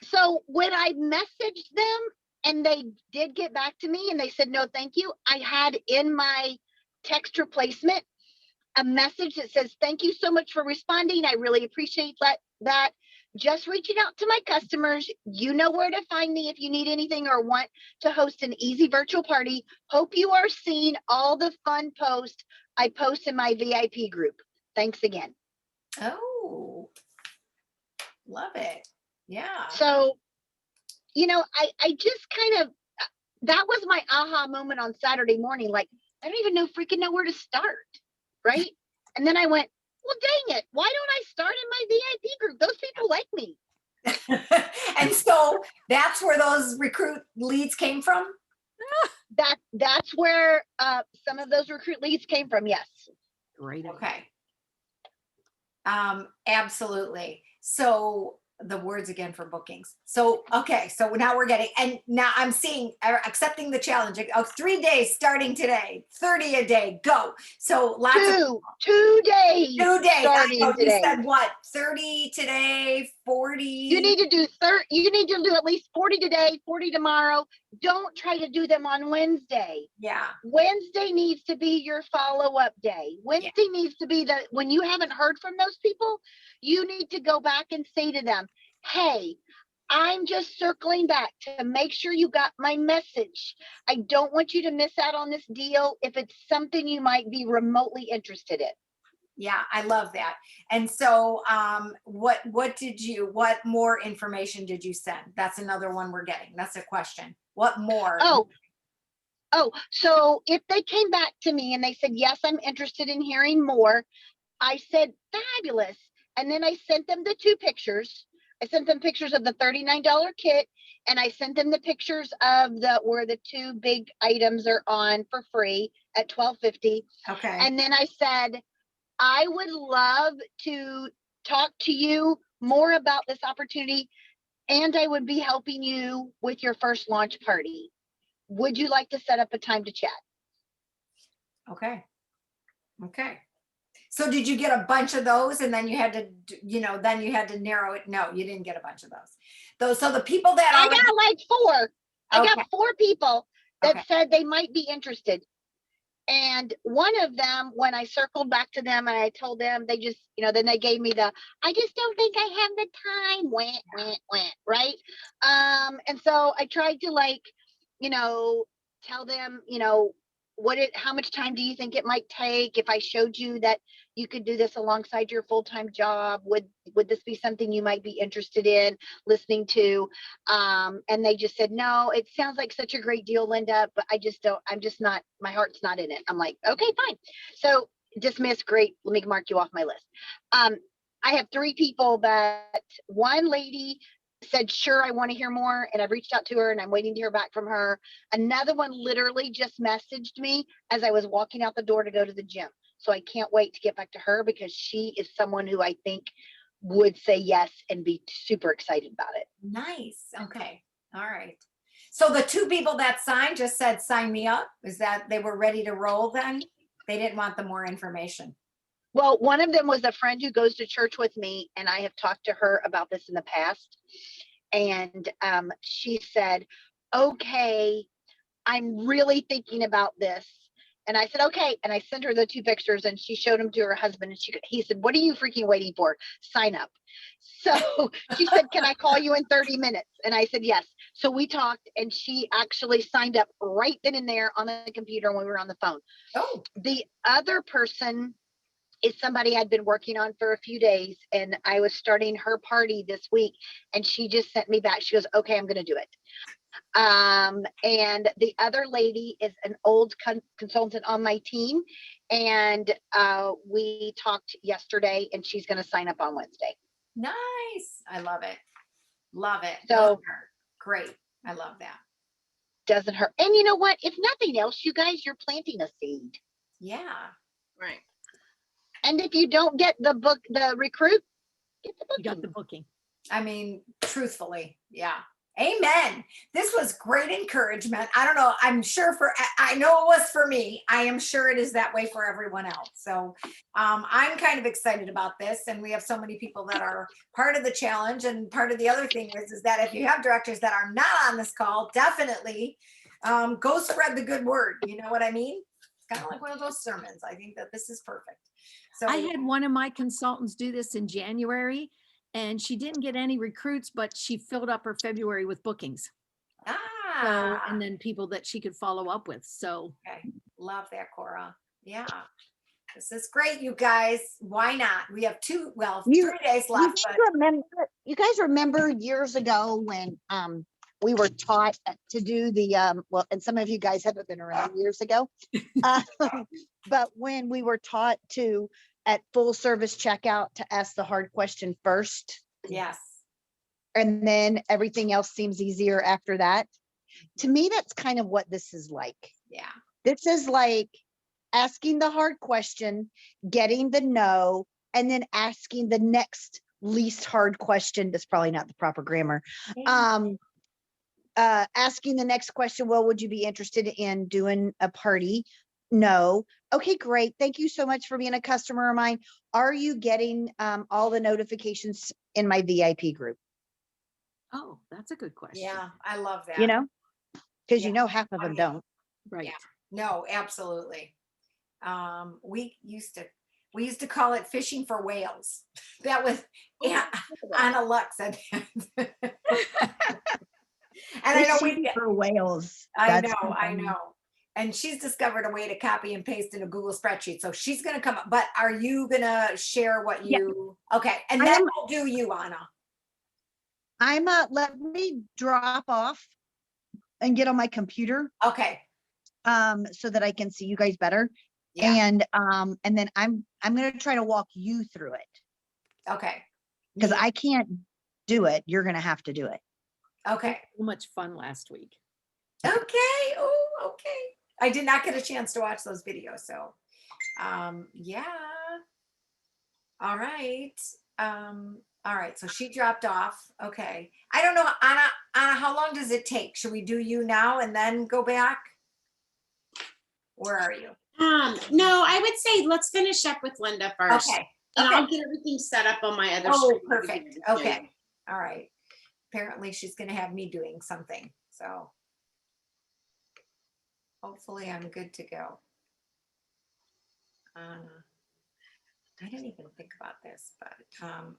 So when I messaged them and they did get back to me and they said, no, thank you, I had in my text replacement a message that says, thank you so much for responding. I really appreciate that. Just reaching out to my customers. You know where to find me if you need anything or want to host an easy virtual party. Hope you are seeing all the fun posts I post in my VIP group. Thanks again. Oh, love it. Yeah. So, I just kind of, that was my aha moment on Saturday morning. I don't even know where to start. Right. And then I went, well, dang it. Why don't I start in my VIP group? Those people like me. And so that's where those recruit leads came from? That's where some of those recruit leads came from. Yes. Great. Okay. Absolutely. So the words again for bookings. So, okay. So now we're getting, and now I'm seeing accepting the challenge of 3 days starting today, 30 a day, go. So lots of 2 days. 2 days. Starting You today. said what? 30 today, 40. You need to do at least 40 today, 40 tomorrow, don't try to do them on Wednesday. Yeah. Wednesday needs to be your follow-up day. Wednesday needs to be when you haven't heard from those people, you need to go back and say to them, hey, I'm just circling back to make sure you got my message. I don't want you to miss out on this deal if it's something you might be remotely interested in. Yeah, I love that. And so what more information did you send? That's another one we're getting. That's a question. What more? So if they came back to me and they said, yes, I'm interested in hearing more, I said, fabulous. And then I sent them the 2 pictures. I sent them pictures of the $39 kit, and I sent them the pictures of where the 2 big items are on for free at $12.50. Okay. And then I said, I would love to talk to you more about this opportunity, and I would be helping you with your first launch party. Would you like to set up a time to chat? Okay. Okay. So did you get a bunch of those and then you had to, then you had to narrow it? No, you didn't get a bunch of those. So the people that I got like 4. I Okay. got 4 people that Okay. said they might be interested. And one of them, when I circled back to them and I told them, they just, then they gave me I just don't think I have the time, went, right? And so I tried to tell them, how much time do you think it might take if I showed you that you could do this alongside your full-time job? Would this be something you might be interested in listening to? And they just said, no, it sounds like such a great deal, Linda, but my heart's not in it. I'm like, okay, fine. So dismiss, great. Let me mark you off my list. I have 3 people that one lady said, sure, I want to hear more. And I've reached out to her and I'm waiting to hear back from her. Another one literally just messaged me as I was walking out the door to go to the gym. So I can't wait to get back to her because she is someone who I think would say yes and be super excited about it. Nice. Okay. All right. So the 2 people that signed just said, sign me up. Is that they were ready to roll then? They didn't want the more information. Well, one of them was a friend who goes to church with me, and I have talked to her about this in the past. And she said, okay, I'm really thinking about this. And I said, okay. And I sent her the 2 pictures and she showed them to her husband. And he said, what are you freaking waiting for? Sign up. So she said, can I call you in 30 minutes? And I said, yes. So we talked and she actually signed up right then and there on the computer when we were on the phone. Oh. The other person is somebody I'd been working on for a few days, and I was starting her party this week, and she just sent me back. She goes, okay, I'm going to do it. And the other lady is an old consultant on my team, and we talked yesterday, and she's going to sign up on Wednesday. Nice. I love it. Love it. So love her. Great. I love that. Doesn't hurt. And you know what? If nothing else, you guys, you're planting a seed. Yeah. Right. And if you don't get the recruit, get the booking. You got the booking. I mean, truthfully, yeah. Amen. This was great encouragement. I don't know. I know it was for me. I am sure it is that way for everyone else. So I'm kind of excited about this. And we have so many people that are part of the challenge. And part of the other thing is that if you have directors that are not on this call, definitely go spread the good word. You know what I mean? It's kind of like one of those sermons. I think that this is perfect. So I had one of my consultants do this in January, and she didn't get any recruits, but she filled up her February with bookings. And then people that she could follow up with. So okay. Love that, Cora. Yeah. This is great, you guys. Why not? We have 3 days left. You guys remember years ago when we were taught to do the and some of you guys haven't been around years ago, but when we were taught to at full service checkout to ask the hard question first. Yes. And then everything else seems easier after that. To me, that's kind of what this is like. Yeah. This is like asking the hard question, getting the no, and then asking the next least hard question. That's probably not the proper grammar. Asking the next question, well, would you be interested in doing a party? No. Okay, great. Thank you so much for being a customer of mine. Are you getting all the notifications in my VIP group? oh, that's a good question. Yeah, I love that. You know, because Yeah. you know half of them don't. Right. No, absolutely. We used to call it fishing for whales. That was Anna Luck said that. And I know Fishing for whales. I That's know, I funny. know. And she's discovered a way to copy and paste in a Google spreadsheet. So she's gonna come up, but are you gonna share what Yeah. you, okay, and I then am- we'll do you, Anna. let me drop off and get on my computer Okay, so that I can see you guys better. yeah, And then I'm gonna try to walk you through it okay, because Yeah. I can't do it. You're gonna have to do it. okay, So much fun last week. okay, oh, okay. I did not get a chance to watch those videos, so, yeah. All right, all right, so she dropped off, okay. I don't know, Anna, how long does it take? Should we do you now and then go back? Where are you? No, I would say let's finish up with Linda first. Okay, And okay. I'll get everything set up on my other Oh, screen. perfect. Okay. All right. Apparently she's gonna have me doing something, so. Hopefully I'm good to go. I didn't even think about this, but,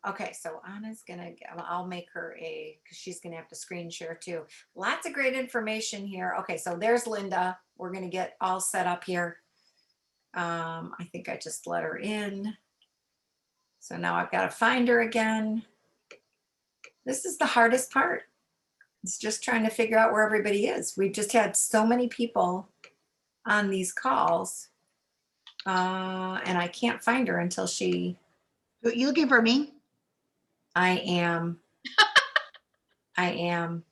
okay, so Anna's gonna, I'll make her because she's gonna have to screen share too. Lots of great information here. Okay, so there's Linda. We're gonna get all set up here. I think I just let her in. So now I've got to find her again. This is the hardest part. It's just trying to figure out where everybody is. We've just had so many people on these calls. And I can't find her until she. You looking for me? I am. I am.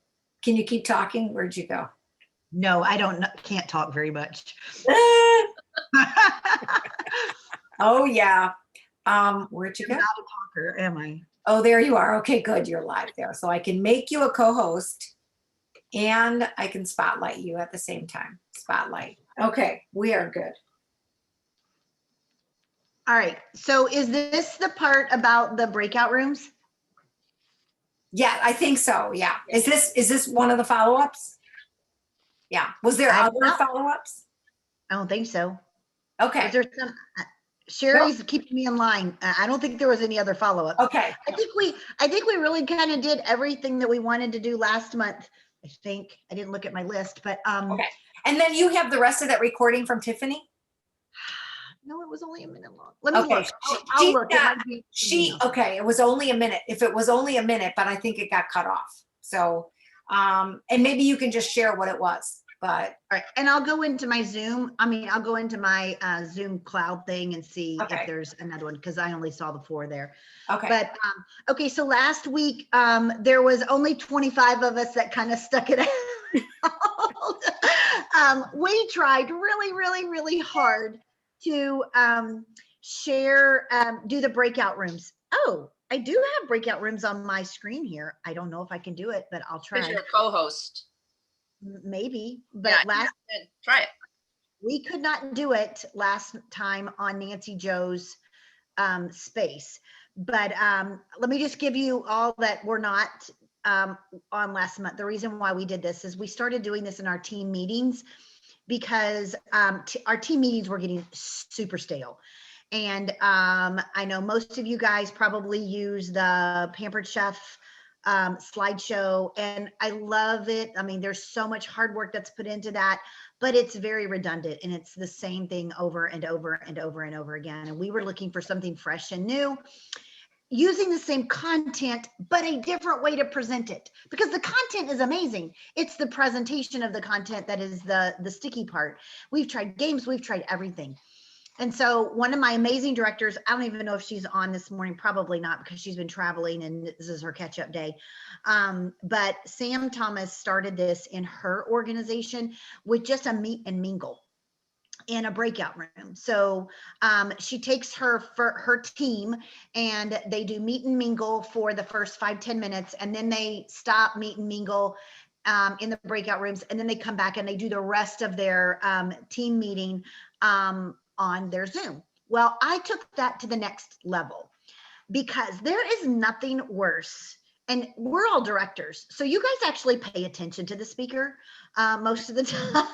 Can you keep talking? Where'd you go? No, I can't talk very much. Oh yeah. Where'd you go? I'm not a talker, am I? Oh, there you are. Okay, good. You're live there. So I can make you a co-host and I can spotlight you at the same time. Spotlight. Okay, we are good. All right. So is this the part about the breakout rooms? Yeah, I think so. Yeah. Is this one of the follow-ups? Yeah. Was there other follow-ups? I don't think so. Okay. Was there some? Sherry's keeping me in line. I don't think there was any other follow-up. Okay. I think we really kind of did everything that we wanted to do last month. I think I didn't look at my list, but okay. And then you have the rest of that recording from Tiffany? No, it was only a minute long. Let me Okay. look. I'll look. It might be- Okay, it was only a minute. If it was only a minute, but I think it got cut off. So, and maybe you can just share what it was, but. All right, and I'll go into my Zoom. I'll go into my Zoom cloud thing and see if there's another one because I only saw the 4 there. Okay. But okay, so last week there was only 25 of us that kind of stuck it out. We tried really, really, really hard to share, do the breakout rooms. Oh, I do have breakout rooms on my screen here. I don't know if I can do it, but I'll try. Because you're a co-host. Maybe, but Yeah, try it. We could not do it last time on Nancy Joe's space. But let me just give you all that we're not on last month. The reason why we did this is we started doing this in our team meetings because our team meetings were getting super stale. And I know most of you guys probably use the Pampered Chef slideshow, and I love it. I mean, there's so much hard work that's put into that, but it's very redundant and it's the same thing over and over and over and over again. And we were looking for something fresh and new, using the same content, but a different way to present it, because the content is amazing. It's the presentation of the content that is the sticky part. We've tried games, we've tried everything. And so one of my amazing directors, I don't even know if she's on this morning, probably not, because she's been traveling and this is her catch-up day. But Sam Thomas started this in her organization with just a meet and mingle in a breakout room. So she takes her team and they do meet and mingle for the first 5-10 minutes, and then they stop, meet and mingle in the breakout rooms, and then they come back and they do the rest of their team meeting on their Zoom. Well, I took that to the next level because there is nothing worse. And we're all directors, so you guys actually pay attention to the speaker. most of the time.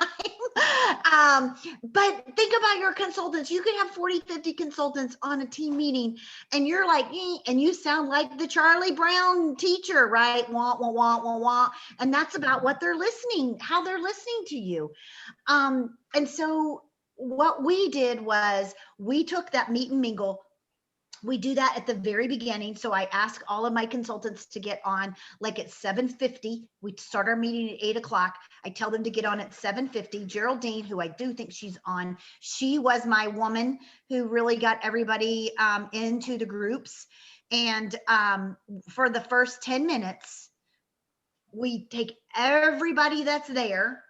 But think about your consultants. You could have 40, 50 consultants on a team meeting, and you're like, and you sound like the Charlie Brown teacher, right? Wah, wah, wah, wah, wah. And that's about what they're listening, how they're listening to you. And so what we did was we took that meet and mingle. We do that at the very beginning. So I ask all of my consultants to get on like at 7:50. We start our meeting at 8 o'clock. I tell them to get on at 7:50. Geraldine, who I do think she's on, she was my woman who really got everybody into the groups. And for the first 10 minutes, we take everybody that's there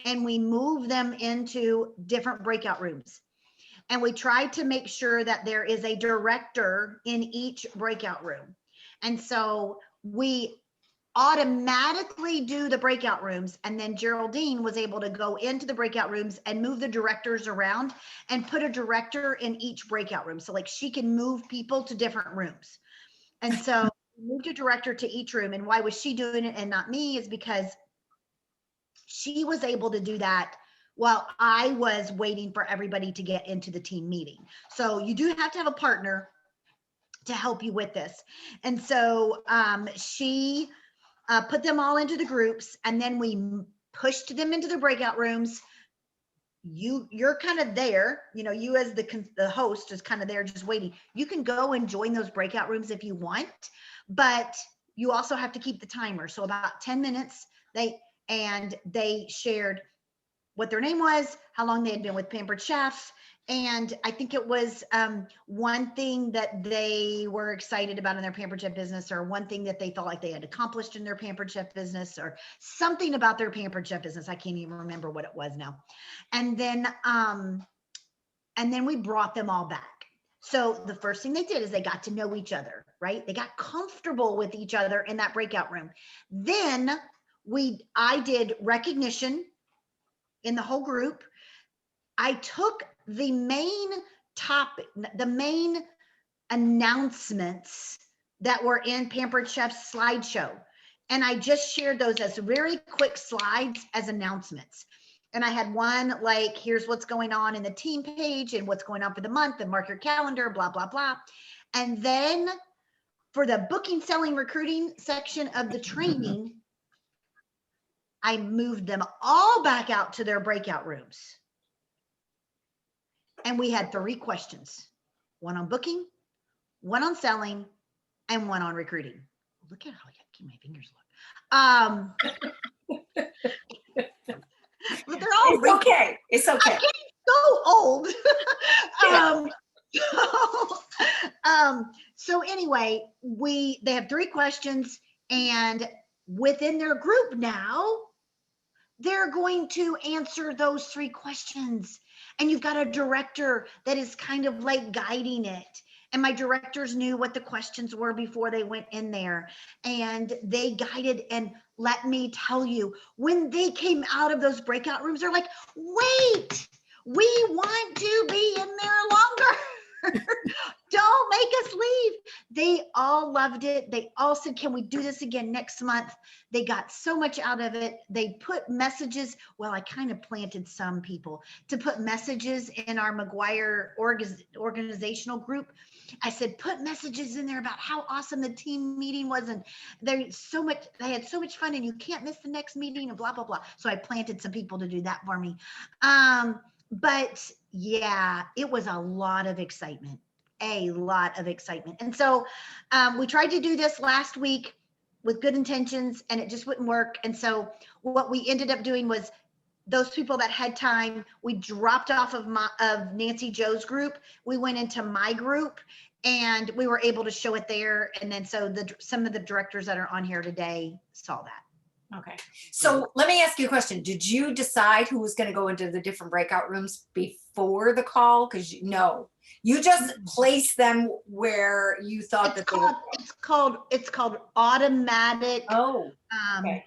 and we move them into different breakout rooms. And we try to make sure that there is a director in each breakout room. And so we automatically do the breakout rooms. And then Geraldine was able to go into the breakout rooms and move the directors around and put a director in each breakout room. So like she can move people to different rooms. And so we moved a director to each room. And why was she doing it and not me is because she was able to do that while I was waiting for everybody to get into the team meeting. So you do have to have a partner to help you with this. And so she put them all into the groups, and then we pushed them into the breakout rooms. You're kind of there, you as the host is kind of there just waiting. You can go and join those breakout rooms if you want, but you also have to keep the timer. So about 10 minutes, they shared what their name was, how long they had been with Pampered Chef. And I think it was one thing that they were excited about in their Pampered Chef business, or one thing that they felt like they had accomplished in their Pampered Chef business, or something about their Pampered Chef business. I can't even remember what it was now. And then we brought them all back. So the first thing they did is they got to know each other, right? They got comfortable with each other in that breakout room. Then I did recognition in the whole group. I took the main topic, the main announcements that were in Pampered Chef's slideshow, and I just shared those as very quick slides as announcements. And I had one like, here's what's going on in the team page and what's going on for the month, and mark your calendar, blah, blah, blah. And then for the booking, selling, recruiting section of the training, I moved them all back out to their breakout rooms. And we had 3 questions, one on booking, one on selling, and one on recruiting. Look at how yucky my fingers look. But they're all it's okay. It's okay. I'm getting so old. So anyway, they have 3 questions, and within their group now, they're going to answer those 3 questions. And you've got a director that is kind of like guiding it. And my directors knew what the questions were before they went in there. And they guided, and let me tell you, when they came out of those breakout rooms, they're like, wait, we want to be in there longer. Don't make us leave. They all loved it. They all said, can we do this again next month? They got so much out of it. They put messages. Well, I kind of planted some people to put messages in our McGuire organizational group. I said, put messages in there about how awesome the team meeting was. And they had so much fun, and you can't miss the next meeting, and blah, blah, blah. So I planted some people to do that for me. But yeah, it was a lot of excitement. And so we tried to do this last week with good intentions, and it just wouldn't work. And so what we ended up doing was, those people that had time, we dropped off of Nancy Joe's group. We went into my group, and we were able to show it there. And then so some of the directors that are on here today saw that. Okay. So let me ask you a question. Did you decide who was going to go into the different breakout rooms before the call? Because you just placed them where you thought it's called automatic. Oh, okay.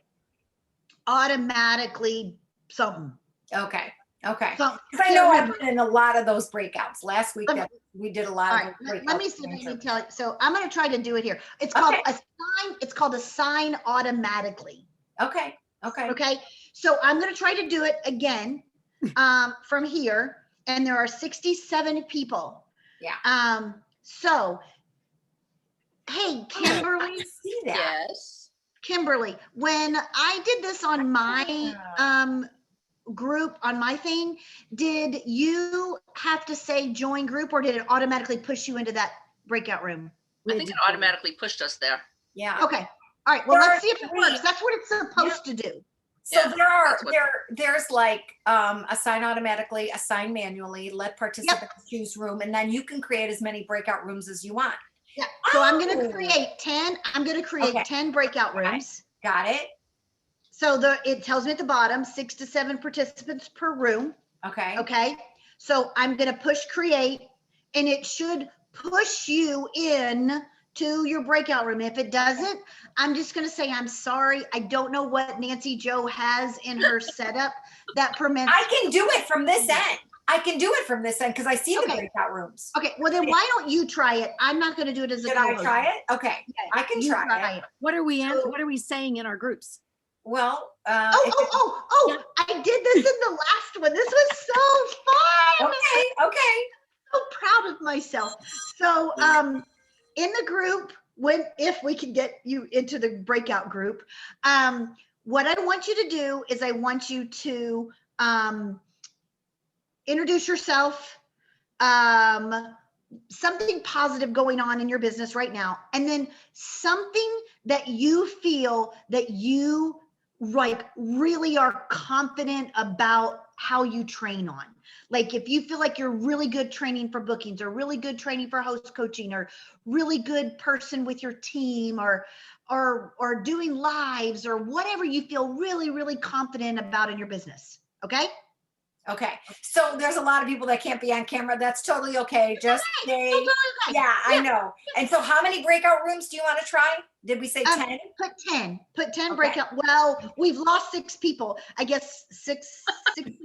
Automatically something. Okay. Okay. So, because I know I've been in a lot of those breakouts last week. That we did a lot of breakouts. Let me tell you. So I'm going to try to do it here. It's called assign. It's called assign automatically. Okay. Okay. Okay. So I'm going to try to do it again from here. And there are 67 people. Yeah. So, hey, Kimberly. See that? Yes. Kimberly, when I did this on my group, on my thing, did you have to say join group, or did it automatically push you into that breakout room? I think it automatically pushed us there. Yeah. Okay. All right. Well, There let's are see if it works. That's what it's supposed to do. So Yeah, there's like assign automatically, assign manually, let participants choose room, and then you can create as many breakout rooms as you want. Yeah. So I'm going to create 10. I'm going to create 10 breakout rooms. Got it. So it tells me at the bottom, 6 to 7 participants per room. Okay. Okay. So I'm going to push create, and it should push you in to your breakout room. If it doesn't, I'm just going to say, I'm sorry. I don't know what Nancy Joe has in her setup that permits. I can do it from this end. I can do it from this end because I see the breakout rooms. Okay. Well, then why don't you try it? I'm not going to do it as a Should I try it? Okay. I can you try it. What are we saying in our groups? Well, I did this in the last one. This was so fun. Okay. So proud of myself. So, in the group, if we can get you into the breakout group, what I want you to do is I want you to introduce yourself, something positive going on in your business right now, and then something that you feel that you like really are confident about how you train on. Like if you feel like you're really good training for bookings, or really good training for host coaching, or really good person with your team, or doing lives, or whatever you feel really, really confident about in your business. Okay. Okay. So there's a lot of people that can't be on camera. That's totally okay. Just say, yeah, I know. And so how many breakout rooms do you want to try? Did we say 10? Put 10 breakout. Well, we've lost 6 people. I guess six.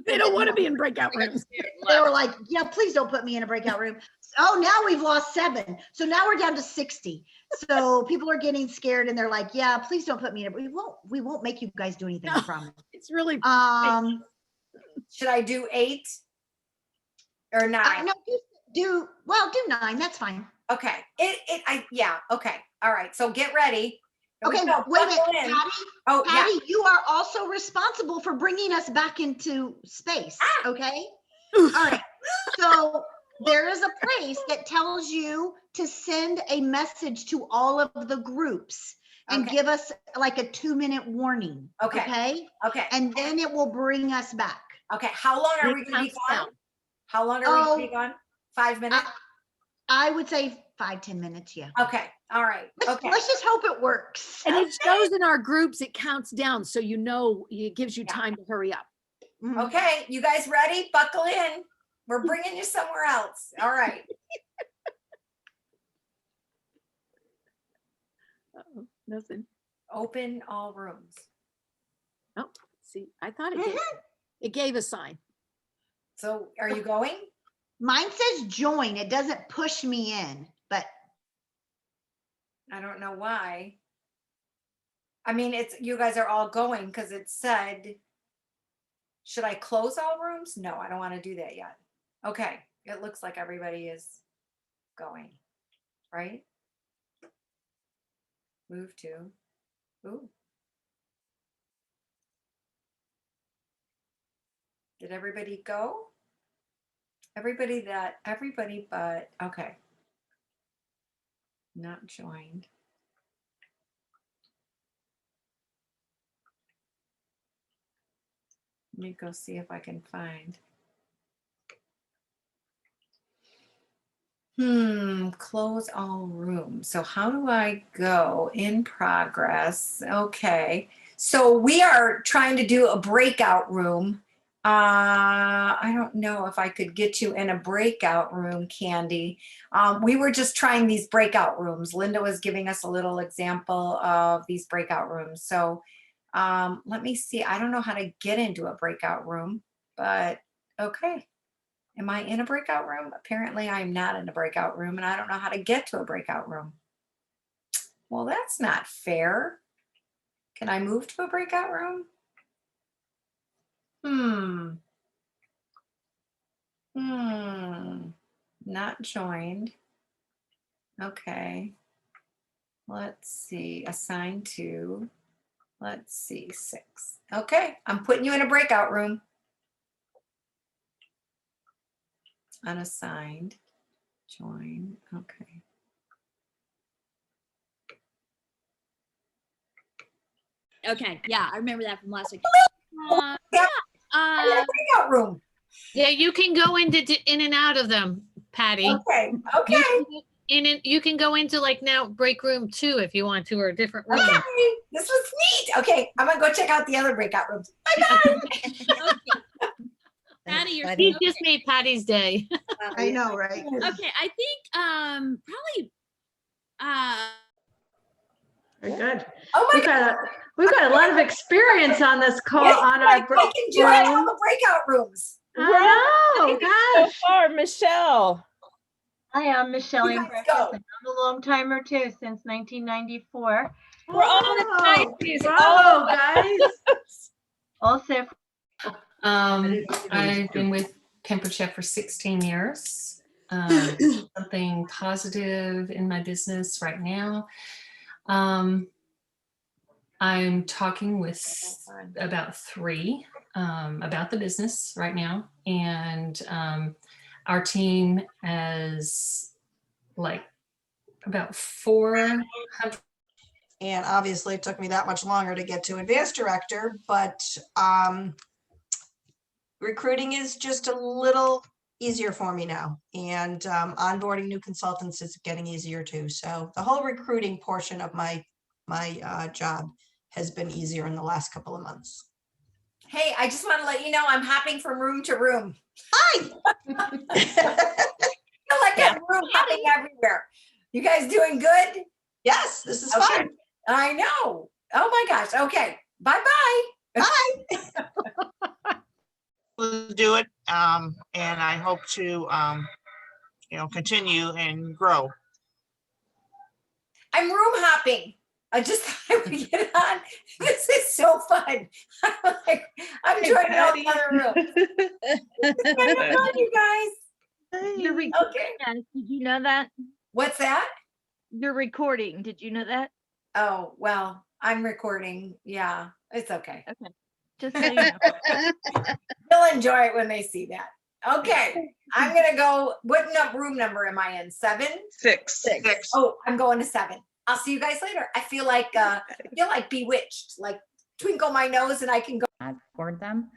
They don't want to be in breakout rooms. They were like, yeah, please don't put me in a breakout room. Oh, now we've lost 7. So now we're down to 60. So people are getting scared and they're like, yeah, please don't put me in we won't make you guys do anything. I promise. It's really, should I do 8 or 9? No, do 9. That's fine. Okay. Okay. All right. So get ready. Okay, wait a minute, Patty. Oh, Patty, you are also responsible for bringing us back into space. Okay. All right. So there is a place that tells you to send a message to all of the groups and give us like a 2-minute warning. Okay. And then it will bring us back. Okay. How long are we going to be gone? How long are we going to be gone? 5 minutes? I would say 5-10 minutes. Yeah. Okay. All right. Okay. Let's just hope it works. and it shows in our groups, it counts down. So, it gives you time to hurry up. Okay. You guys ready? Buckle in. We're bringing you somewhere else. All right. Uh-oh, nothing. Open all rooms. Oh, see, I thought it gave a sign. So are you going? Mine says join. It doesn't push me in, but I don't know why. I mean, you guys are all going because it said, should I close all rooms? No, I don't want to do that yet. Okay. It looks like everybody is going, right? Move to, ooh. Did everybody go? Everybody but, okay. Not joined. Let me go see if I can find. Close all rooms. So how do I go? In progress. Okay. So we are trying to do a breakout room. I don't know if I could get you in a breakout room, Candy. We were just trying these breakout rooms. Linda was giving us a little example of these breakout rooms. So let me see. I don't know how to get into a breakout room, but okay. Am I in a breakout room? Apparently I'm not in a breakout room and I don't know how to get to a breakout room. Well, that's not fair. Can I move to a breakout room? Not joined. Okay. Let's see, assigned to, let's see, 6. Okay, I'm putting you in a breakout room. Unassigned, join, okay. Okay, yeah, I remember that from last week. Breakout room. Yeah, you can go into in and out of them, Patty. Okay, okay. You can go into like now break room 2 if you want to, or a different room. Okay, this was neat. Okay, I'm gonna go check out the other breakout rooms. Bye-bye. Patty, you're He just made Patty's day. I know, right? okay. I think probably Very good. Oh my God. We've got a lot of experience on this call on our I can join all the breakout rooms. Oh, So gosh. far, Michelle. Hi, I'm Michelle You Ann guys Breakfast, go. and I'm a long timer too, since 1994. We're all in the 90s. Bravo, guys. Also, I've been with Pampered Chef for 16 years. Something positive in my business right now. I'm talking with about 3 about the business right now. And our team has like about 400. And obviously it took me that much longer to get to advanced director, but recruiting is just a little easier for me now. And onboarding new consultants is getting easier too. So the whole recruiting portion of my job has been easier in the last couple of months. Hey, I just want to let you know I'm hopping from room to room. Hi. I feel like I'm room hopping everywhere. You guys doing good? Yes, this is Okay. fun. I know. Oh my gosh. Okay. Bye-bye. Bye. We'll do it, and I hope to, continue and grow. I'm room hopping. I just thought I would get on. This is so fun. I'm joining all the other rooms. It's kind of fun, you guys. you're recording. Did you know that? What's that? You're recording. Did you know that? Oh, well, I'm recording. Yeah, it's okay. Okay. Just so you know. They'll enjoy it when they see that. Okay, I'm gonna go. What room number am I in? 7? 6. Oh, I'm going to 7. I'll see you guys later. I feel like bewitched, like twinkle my nose and I can go. Toward them.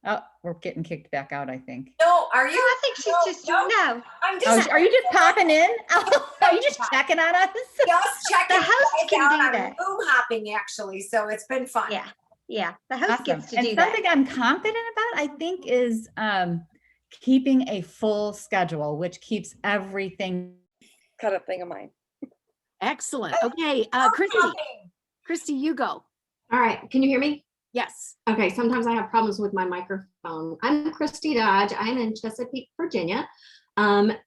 Oh, we're getting kicked back out, I think. No, are you? I think she's just no. I'm just. Are you just popping in? Are you just checking on us? Just checking. The host can out. do I'm that. room hopping actually, so it's been fun. Yeah. The host Awesome. gets to And do that. something I'm confident about, I think, is keeping a full schedule, which keeps everything. Cut a thing of mine. Excellent. Okay, Christy, you go. All right. Can you hear me? Yes. Okay. Sometimes I have problems with my microphone. I'm Christy Dodge. I'm in Chesapeake, Virginia. And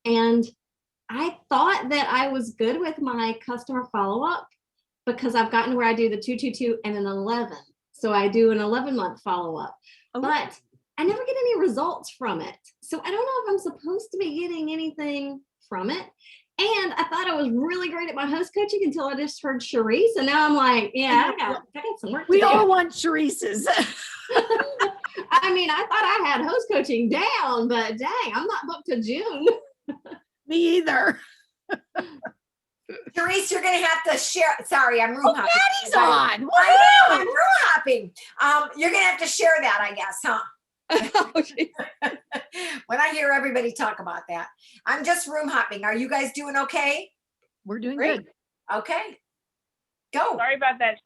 I thought that I was good with my customer follow-up because I've gotten where I do the 222 and an 11. So I do an 11-month follow-up, but I never get any results from it. So I don't know if I'm supposed to be getting anything from it. And I thought I was really great at my host coaching until I just heard Charisse. And now I'm like, yeah, I got some work to We do. all want Charisse's. I mean, I thought I had host coaching down, but dang, I'm not booked to June. Me either. Therese, you're gonna have to share. Sorry, I'm room hopping. Patty's on. I know, I'm room hopping. You're gonna have to share that, I guess, huh? When I hear everybody talk about that, I'm just room hopping. Are you guys doing okay? We're doing good. Okay, go. Sorry about that.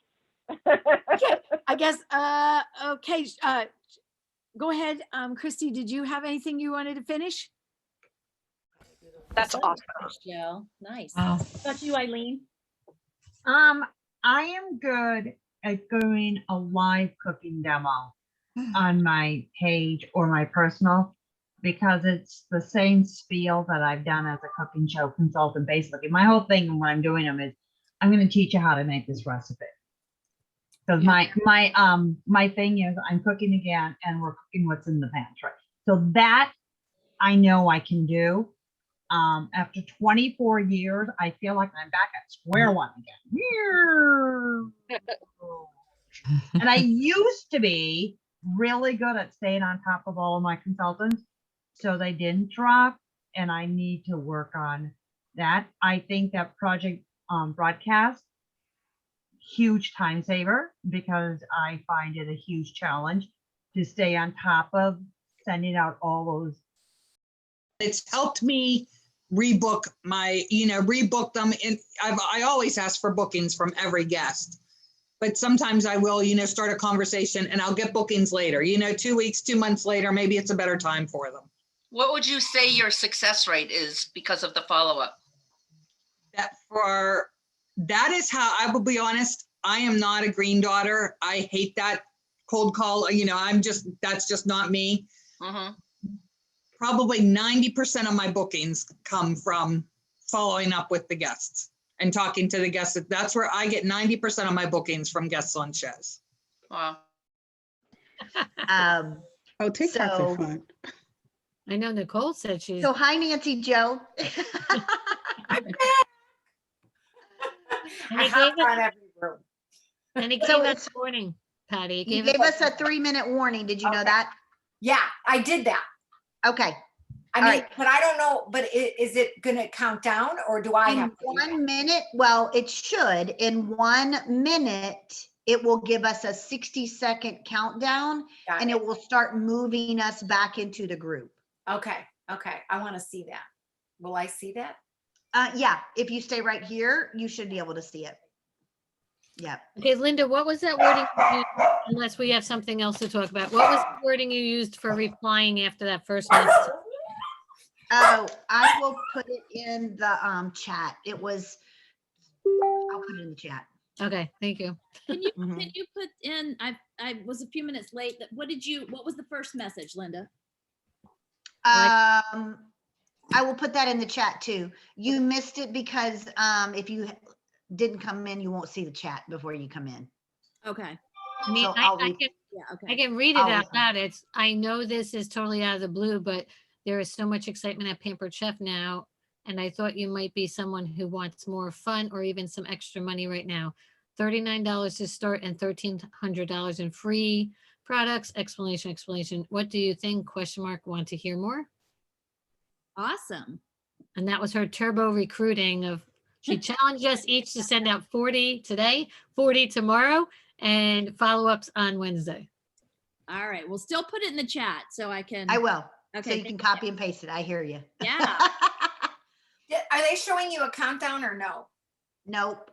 Okay, I guess. Okay. Go ahead, Christy. Did you have anything you wanted to finish? That's awesome. Michelle. Nice. Wow. What about you, Eileen? I am good at doing a live cooking demo on my page or my personal, because it's the same spiel that I've done as a cooking show consultant. Basically, my whole thing when I'm doing them is I'm going to teach you how to make this recipe. Because my thing is I'm cooking again and we're cooking what's in the pantry. So that I know I can do. After 24 years, I feel like I'm back at square one again. And I used to be really good at staying on top of all of my consultants so they didn't drop, and I need to work on that. I think that project broadcast, huge time saver, because I find it a huge challenge to stay on top of sending out all those. It's helped me rebook rebook them. And I always ask for bookings from every guest. But sometimes I will, start a conversation and I'll get bookings later, 2 weeks, 2 months later, maybe it's a better time for them. What would you say your success rate is because of the follow-up? That is how, I will be honest, I am not a green daughter. I hate that cold call. That's just not me. Mm-hmm. Probably 90% of my bookings come from following up with the guests and talking to the guests. That's where I get 90% of my bookings from guests on shows. Wow. TikToks are fun. I know Nicole said she's. So hi, Nancy Joe. And he hop gave on us, every room. and he gave So us warning, Patty. He gave us a 3-minute warning. Did you know that? Yeah, I did that. Okay. I mean, but I don't know, but is it going to count down or do I have to do 1 minute? Well, it should. In 1 minute, it will give us a 60-second countdown and it will start moving us back into the group. Okay. I want to see that. Will I see that? Yeah. If you stay right here, you should be able to see it. Yeah. Okay, Linda, what was that wording you used, unless we have something else to talk about? What was the wording you used for replying after that first message? Oh, I will put it in the chat. I'll put it in the chat. Okay, thank you. Can you put in, I was a few minutes late. What was the first message, Linda? I will put that in the chat too. You missed it because if you didn't come in, you won't see the chat before you come in. Okay. I mean, So I can read it out loud. I know this is totally out of the blue, but there is so much excitement at Pampered Chef now. And I thought you might be someone who wants more fun or even some extra money right now. $39 to start and $1,300 in free products. Explanation. What do you think? ? Want to hear more? Awesome. And that was her turbo recruiting of, she challenged us each to send out 40 today, 40 tomorrow, and follow-ups on Wednesday. All right. We'll still put it in the chat so I can. I will. Okay. So you can copy and paste it. I hear you. Yeah. Are they showing you a countdown or no? Nope.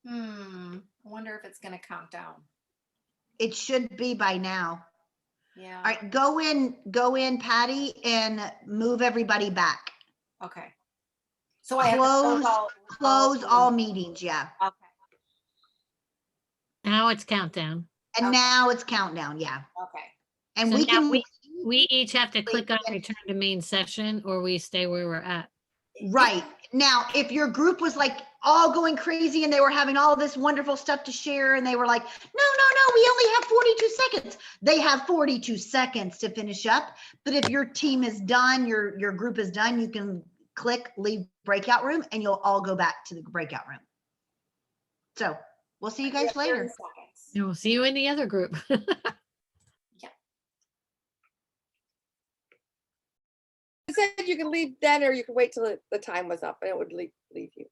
I wonder if it's going to count down. It should be by now. Yeah. All right, go in, Patty, and move everybody back. Okay. So I have to close all meetings. Yeah. Okay. Now it's countdown. And now it's countdown. Yeah. Okay. And So we now can. we each have to click on return to main session, or we stay where we're at. Right. Now, if your group was like all going crazy and they were having all this wonderful stuff to share and they were like, no, we only have 42 seconds. They have 42 seconds to finish up. But if your team is done, your group is done, you can click leave breakout room and you'll all go back to the breakout room. So we'll see you guys later. And we'll see you in the other group. You said you can leave then, or you can wait till the time was up and it would leave you.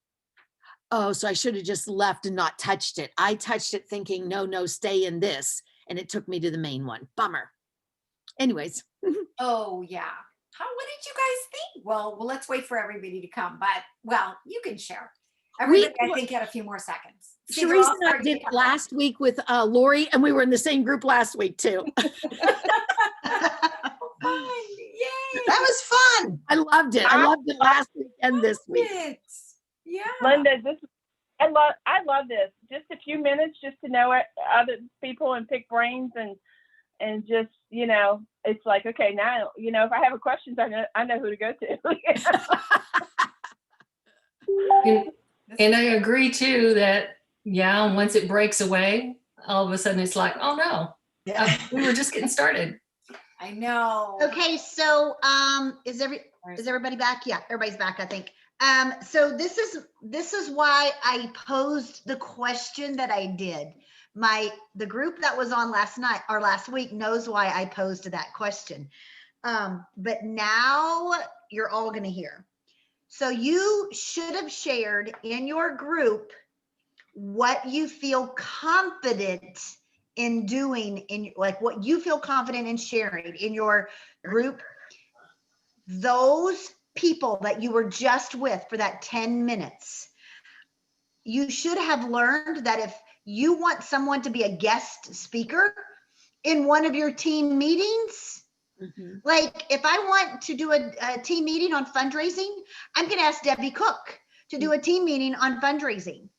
Oh, so I should have just left and not touched it. I touched it thinking, no, stay in this. And it took me to the main one. Bummer. Anyways. Oh, yeah. What did you guys think? Well, let's wait for everybody to come. But, well, you can share. Everybody, I think, had a few more seconds. See, Sharice and I did last week with Lori, and we were in the same group last week, too. That was fun. I loved it. I loved it last week and this week. Yeah. Linda, I love this. Just a few minutes just to know other people and pick brains and just, it's like, okay, now, if I have a question, I know who to go to. And I agree too that, once it breaks away, all of a sudden it's like, oh no, we were just getting started. I know. Okay, so is everybody back? Yeah, everybody's back, I think. So this is why I posed the question that I did. The group that was on last night or last week knows why I posed that question. But now you're all gonna hear. So you should have shared in your group what you feel confident in doing, in like what you feel confident in sharing in your group. Those people that you were just with for that 10 minutes, you should have learned that if you want someone to be a guest speaker in one of your team meetings, like if I want to do a team meeting on fundraising, I'm going to ask Debbie Cook to do a team meeting on fundraising.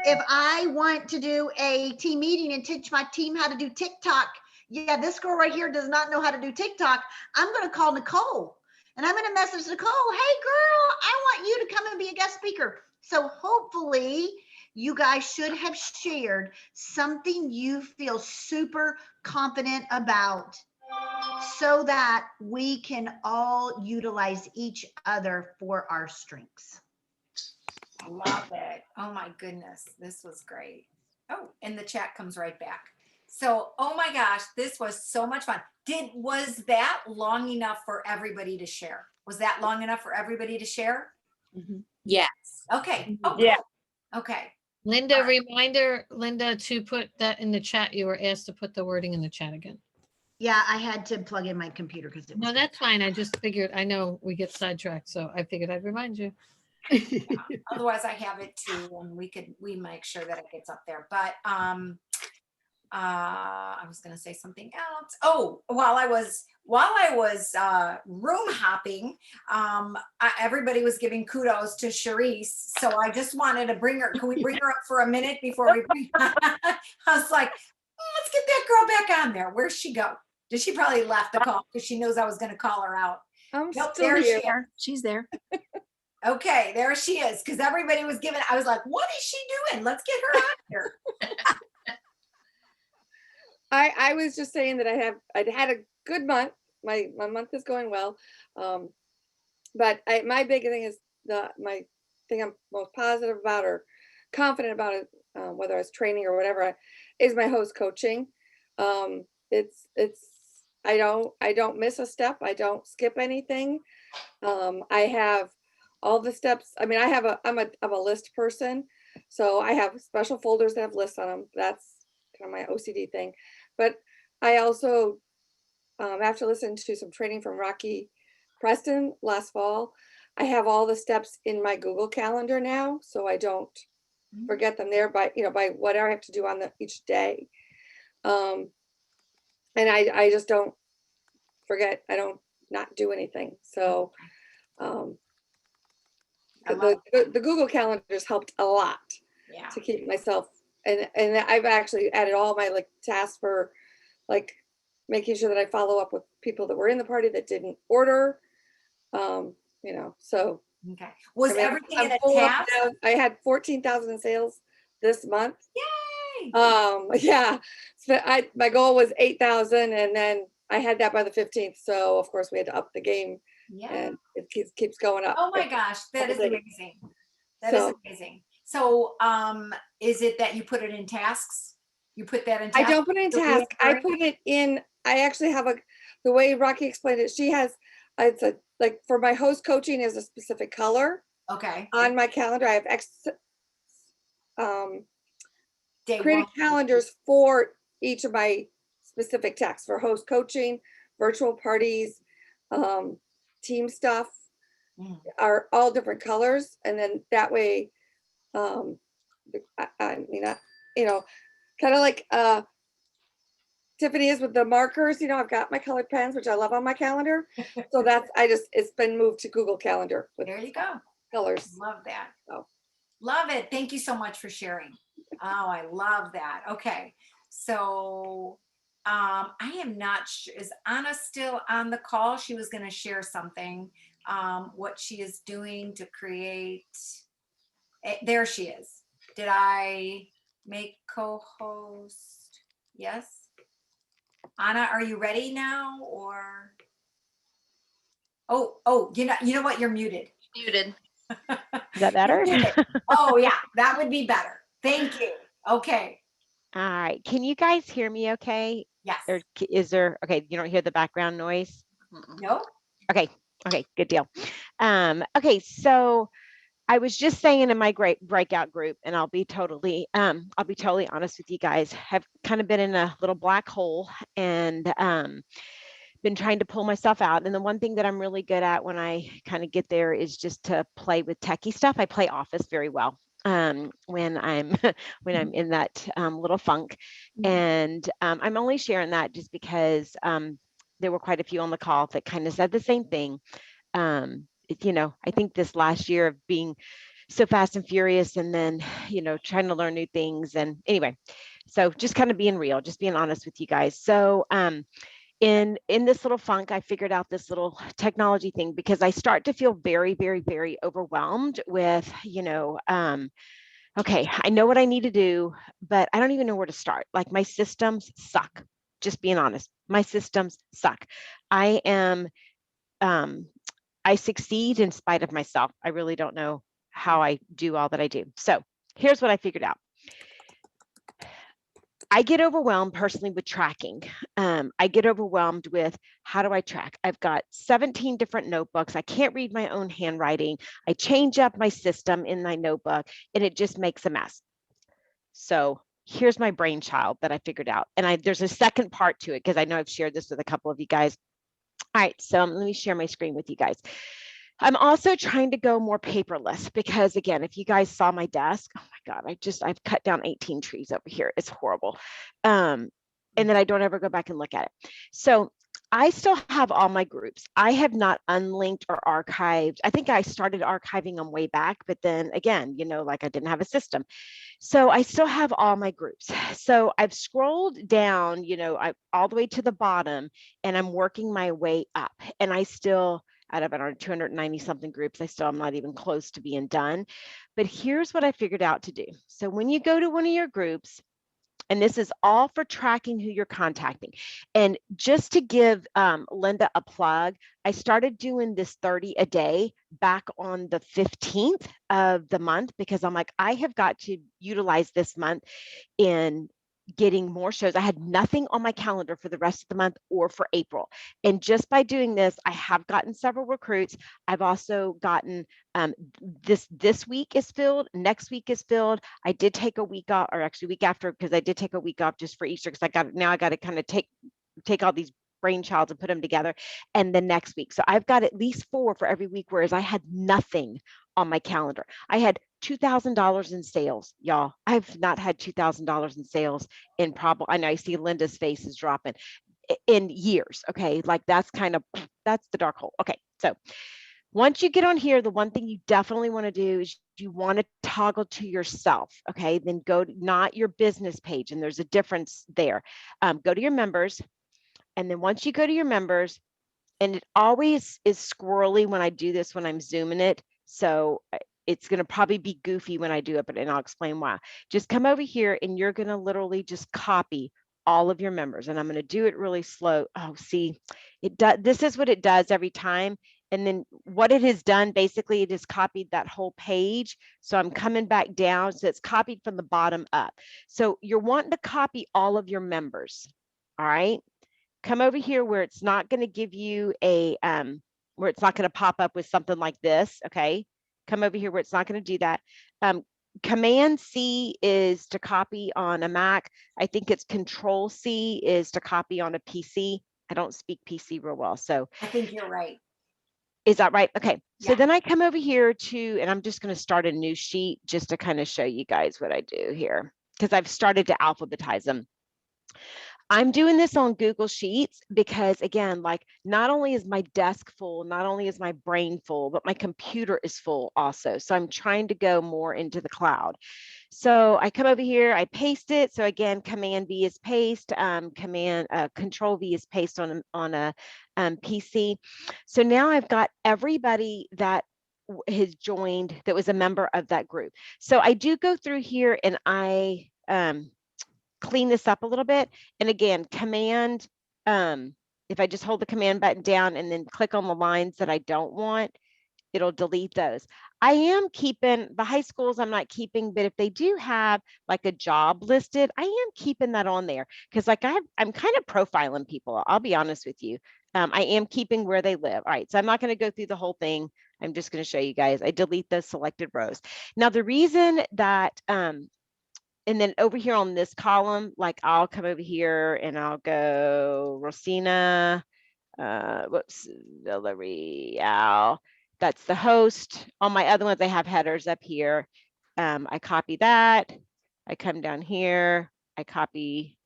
If I want to do a team meeting and teach my team how to do TikTok, yeah, this girl right here does not know how to do TikTok, I'm going to call Nicole and I'm going to message Nicole, hey girl, I want you to come and be a guest speaker. So hopefully you guys should have shared something you feel super confident about so that we can all utilize each other for our strengths. I love it. Oh my goodness. This was great. Oh, and the chat comes right back. So, oh my gosh, this was so much fun. Was that long enough for everybody to share? Was that long enough for everybody to share? Yes. Okay. Oh, yeah. cool. Okay. Linda, reminder, Linda, to put that in the chat. You were asked to put the wording in the chat again. Yeah, I had to plug in my computer because it was. No, that's fine. I just figured, I know we get sidetracked, so I figured I'd remind you. Otherwise I have it too, and we make sure that it gets up there. But I was going to say something else. Oh, while I was room hopping, everybody was giving kudos to Charisse. So I just wanted to bring her. Can we bring her up for a minute before we bring I was like, let's get that girl back on there. Where'd she go? Did she probably left the call because she knows I was going to call her out? I'm Nope, still there here. she is. She's there. Okay, there she is. Because everybody was giving, I was like, what is she doing? Let's get her out here. I was just saying that I'd had a good month. My month is going well. But my big thing is my thing I'm most positive about or confident about it, whether it's training or whatever, is my host coaching. I don't miss a step. I don't skip anything. I have all the steps. I mean, I'm a list person, so I have special folders that have lists on them. That's kind of my OCD thing. But I also, after listening to some training from Rocky Preston last fall, I have all the steps in my Google Calendar now, so I don't forget them there by whatever I have to do on each day. And I just don't forget. I don't not do anything. So the Google Calendars helped a lot to keep myself, and I've actually added all my tasks for making sure that I follow up with people that were in the party that didn't order. So okay. Was everything in a task? I had 14,000 in sales this month. Yay! Yeah. So my goal was 8,000, and then I had that by the 15th. So of course we had to up the game. Yeah. And it keeps going up. Oh my gosh, that is amazing. That is amazing. So is it that you put it in tasks? You put that in tasks? I don't put it in tasks. I put it in, I actually have the way Rocky explained it, she has, it's for my host coaching is a specific color. Okay. On my calendar, I have created calendars for each of my specific tasks for host coaching, virtual parties, team stuff are all different colors. And then that way, kind of like Tiffany is with the markers, I've got my colored pens, which I love on my calendar. So it's been moved to Google Calendar. There you go. Colors. Love that. Love it. Thank you so much for sharing. Oh, I love that. Okay. So I am not sure, is Anna still on the call? She was going to share something, what she is doing to create. There she is. Did I make co-host? Yes. Anna, are you ready now or? Oh, you know what? You're muted. Muted. Is that better? You're muted. Oh yeah, that would be better. Thank you. Okay. All right. Can you guys hear me okay? Yes. Or is there, okay, you don't hear the background noise? No. Okay. Okay, good deal. Okay, so I was just saying in my great breakout group, and I'll be totally honest with you guys, have kind of been in a little black hole and been trying to pull myself out. And the one thing that I'm really good at when I kind of get there is just to play with techie stuff. I play Office very well when I'm when I'm in that little funk. And I'm only sharing that just because there were quite a few on the call that kind of said the same thing. I think this last year of being so fast and furious and then, trying to learn new things. And anyway, so just kind of being real, just being honest with you guys. So in this little funk, I figured out this little technology thing because I start to feel very, very, very overwhelmed with, okay, I know what I need to do, but I don't even know where to start. Like my systems suck. Just being honest, my systems suck. I succeed in spite of myself. I really don't know how I do all that I do. So here's what I figured out. I get overwhelmed personally with tracking. I get overwhelmed with how do I track? I've got 17 different notebooks. I can't read my own handwriting. I change up my system in my notebook and it just makes a mess. So here's my brainchild that I figured out. And there's a second part to it because I know I've shared this with a couple of you guys. All right, so let me share my screen with you guys. I'm also trying to go more paperless because again, if you guys saw my desk, oh my God, I've cut down 18 trees over here. It's horrible. And then I don't ever go back and look at it. So I still have all my groups. I have not unlinked or archived. I think I started archiving them way back, but then again, like I didn't have a system. So I still have all my groups. So I've scrolled down, all the way to the bottom and I'm working my way up and I still, out of 290 something groups, I'm not even close to being done. But here's what I figured out to do. So when you go to one of your groups, and this is all for tracking who you're contacting. And just to give Linda a plug, I started doing this 30 a day back on the 15th of the month because I'm like, I have got to utilize this month in getting more shows. I had nothing on my calendar for the rest of the month or for April. And just by doing this, I have gotten several recruits. I've also gotten this week is filled, next week is filled. I did take a week off, or actually week after, because I did take a week off just for Easter because I got to kind of take all these brainchilds and put them together. And the next week. So I've got at least 4 for every week, whereas I had nothing on my calendar. I had $2,000 in sales, y'all. I've not had $2,000 in sales in I know I see Linda's face is dropping in years. Okay. Like that's the dark hole. Okay. So once you get on here, the one thing you definitely want to do is you want to toggle to yourself. Okay. Then go to not your business page. And there's a difference there. Go to your members. And then once you go to your members, and it always is squirrely when I do this, when I'm zooming it. So it's going to probably be goofy when I do it, and I'll explain why. Just come over here and you're going to literally just copy all of your members. And I'm going to do it really slow. Oh, see, this is what it does every time. And then what it has done, basically, it has copied that whole page. So I'm coming back down. So it's copied from the bottom up. So you're wanting to copy all of your members. All right. Come over here where it's not going to give you where it's not going to pop up with something like this. Okay. Come over here where it's not going to do that. Command C is to copy on a Mac. I think it's Control C is to copy on a PC. I don't speak PC real well. So I think you're right. Is that right? Okay. So then I come over here and I'm just going to start a new sheet just to kind of show you guys what I do here because I've started to alphabetize them. I'm doing this on Google Sheets because again, like not only is my desk full, not only is my brain full, but my computer is full also. So I'm trying to go more into the cloud. So I come over here, I paste it. So again, Command V is paste, Control V is paste on a PC. So now I've got everybody that has joined that was a member of that group. So I do go through here and I clean this up a little bit. And again, command, if I just hold the command button down and then click on the lines that I don't want, it'll delete those. I am keeping the high schools, I'm not keeping, but if they do have like a job listed, I am keeping that on there because like I'm kind of profiling people. I'll be honest with you. I am keeping where they live. All right, so I'm not going to go through the whole thing. I'm just going to show you guys. I delete those selected rows. Now the reason that, and then over here on this column, like I'll come over here and I'll go Rosina, Villarreal. That's the host. On my other ones, I have headers up here. I copy that. I come down here. I copy.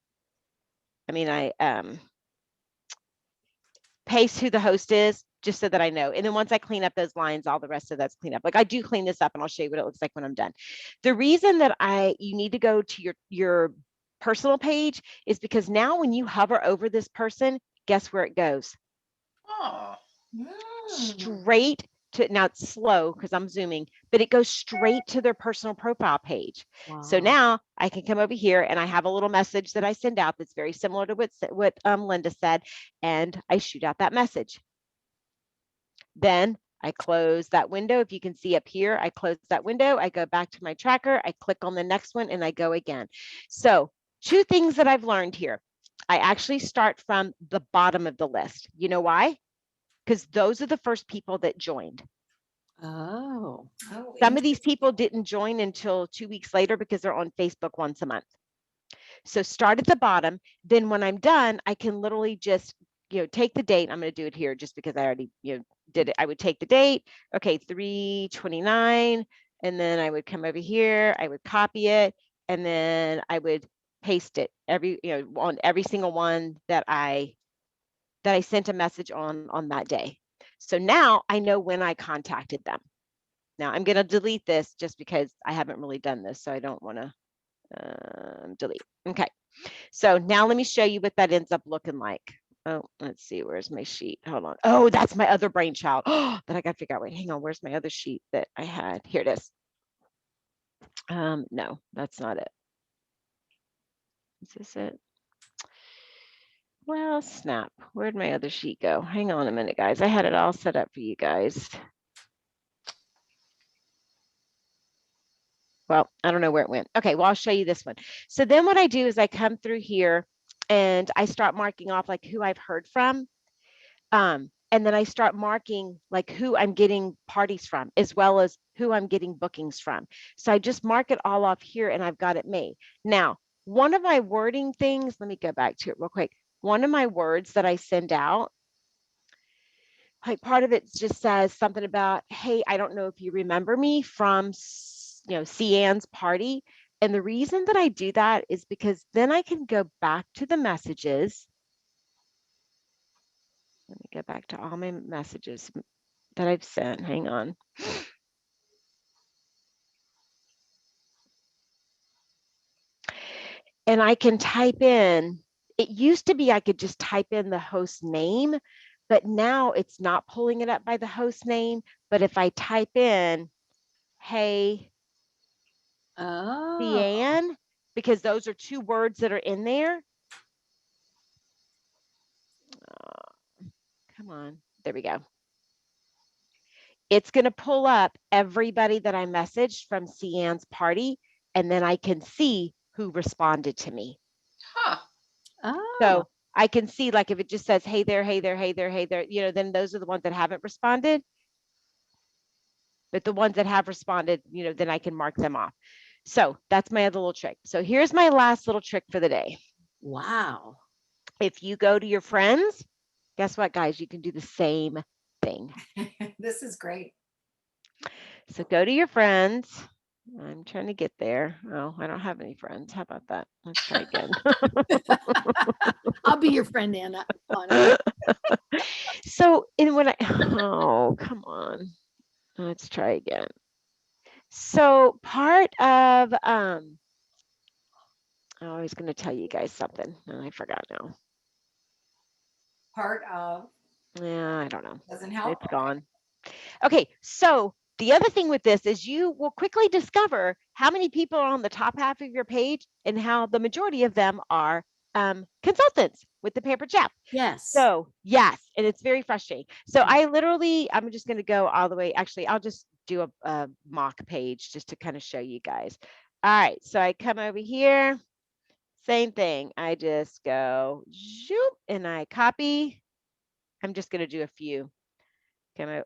I paste who the host is, just so that I know. And then once I clean up those lines, all the rest of that's clean up. Like I do clean this up, and I'll show you what it looks like when I'm done. The reason that you need to go to your personal page is because now when you hover over this person, guess where it goes? Oh. Straight to, now it's slow because I'm zooming, but it goes straight to their personal profile page. So now I can come over here and I have a little message that I send out that's very similar to what Linda said, and I shoot out that message. Then I close that window. If you can see up here, I close that window. I go back to my tracker. I click on the next one and I go again. So 2 things that I've learned here. I actually start from the bottom of the list. You know why? Because those are the first people that joined. Oh. Some of these people didn't join until 2 weeks later because they're on Facebook once a month. So start at the bottom. Then when I'm done, I can literally just, take the date. I'm going to do it here just because I already, did it. I would take the date. Okay, 3/29. And then I would come over here. I would copy it. And then I would paste it on every single one that I sent a message on that day. So now I know when I contacted them. Now I'm going to delete this just because I haven't really done this. So I don't want to delete. Okay. So now let me show you what that ends up looking like. Oh, let's see. Where's my sheet? Hold on. Oh, that's my other brainchild. Oh, that I got to figure out. Wait, hang on. Where's my other sheet that I had? Here it is. No, that's not it. Is this it? Well, snap. Where'd my other sheet go? Hang on a minute, guys. I had it all set up for you guys. Well, I don't know where it went. Okay, well, I'll show you this one. So then what I do is I come through here and I start marking off like who I've heard from. And then I start marking like who I'm getting parties from, as well as who I'm getting bookings from. So I just mark it all off here and I've got it made. Now, one of my wording things, let me go back to it real quick. One of my words that I send out, like part of it just says something about, hey, I don't know if you remember me from, Cian's party. And the reason that I do that is because then I can go back to the messages. Let me go back to all my messages that I've sent. Hang on. And I can type in, it used to be I could just type in the host name, but now it's not pulling it up by the host name. But if I type in, hey, Cian, because those are 2 words that are in there. Come on, there we go. It's going to pull up everybody that I messaged from Cian's party, and then I can see who responded to me. Huh. So I can see, like, if it just says, hey there, hey there, hey there, hey there, then those are the ones that haven't responded. But the ones that have responded, then I can mark them off. So that's my other little trick. So here's my last little trick for the day. Wow. If you go to your friends, guess what, guys? You can do the same thing. This is great. So go to your friends. I'm trying to get there. Oh, I don't have any friends. How about that? Let's try again. I'll be your friend, Anna. So, oh, come on. Let's try again. So part of, I was going to tell you guys something and I forgot now. Part of. Yeah, I don't know. Doesn't help. It's gone. Okay, so The other thing with this is you will quickly discover how many people are on the top half of your page and how the majority of them are consultants with the Pampered Chef. Yes. So yes, and it's very frustrating. So I'm just going to go all the way. Actually, I'll just do a mock page just to kind of show you guys. All right, so I come over here, same thing. I just go zoop and I copy. I'm just going to do a few.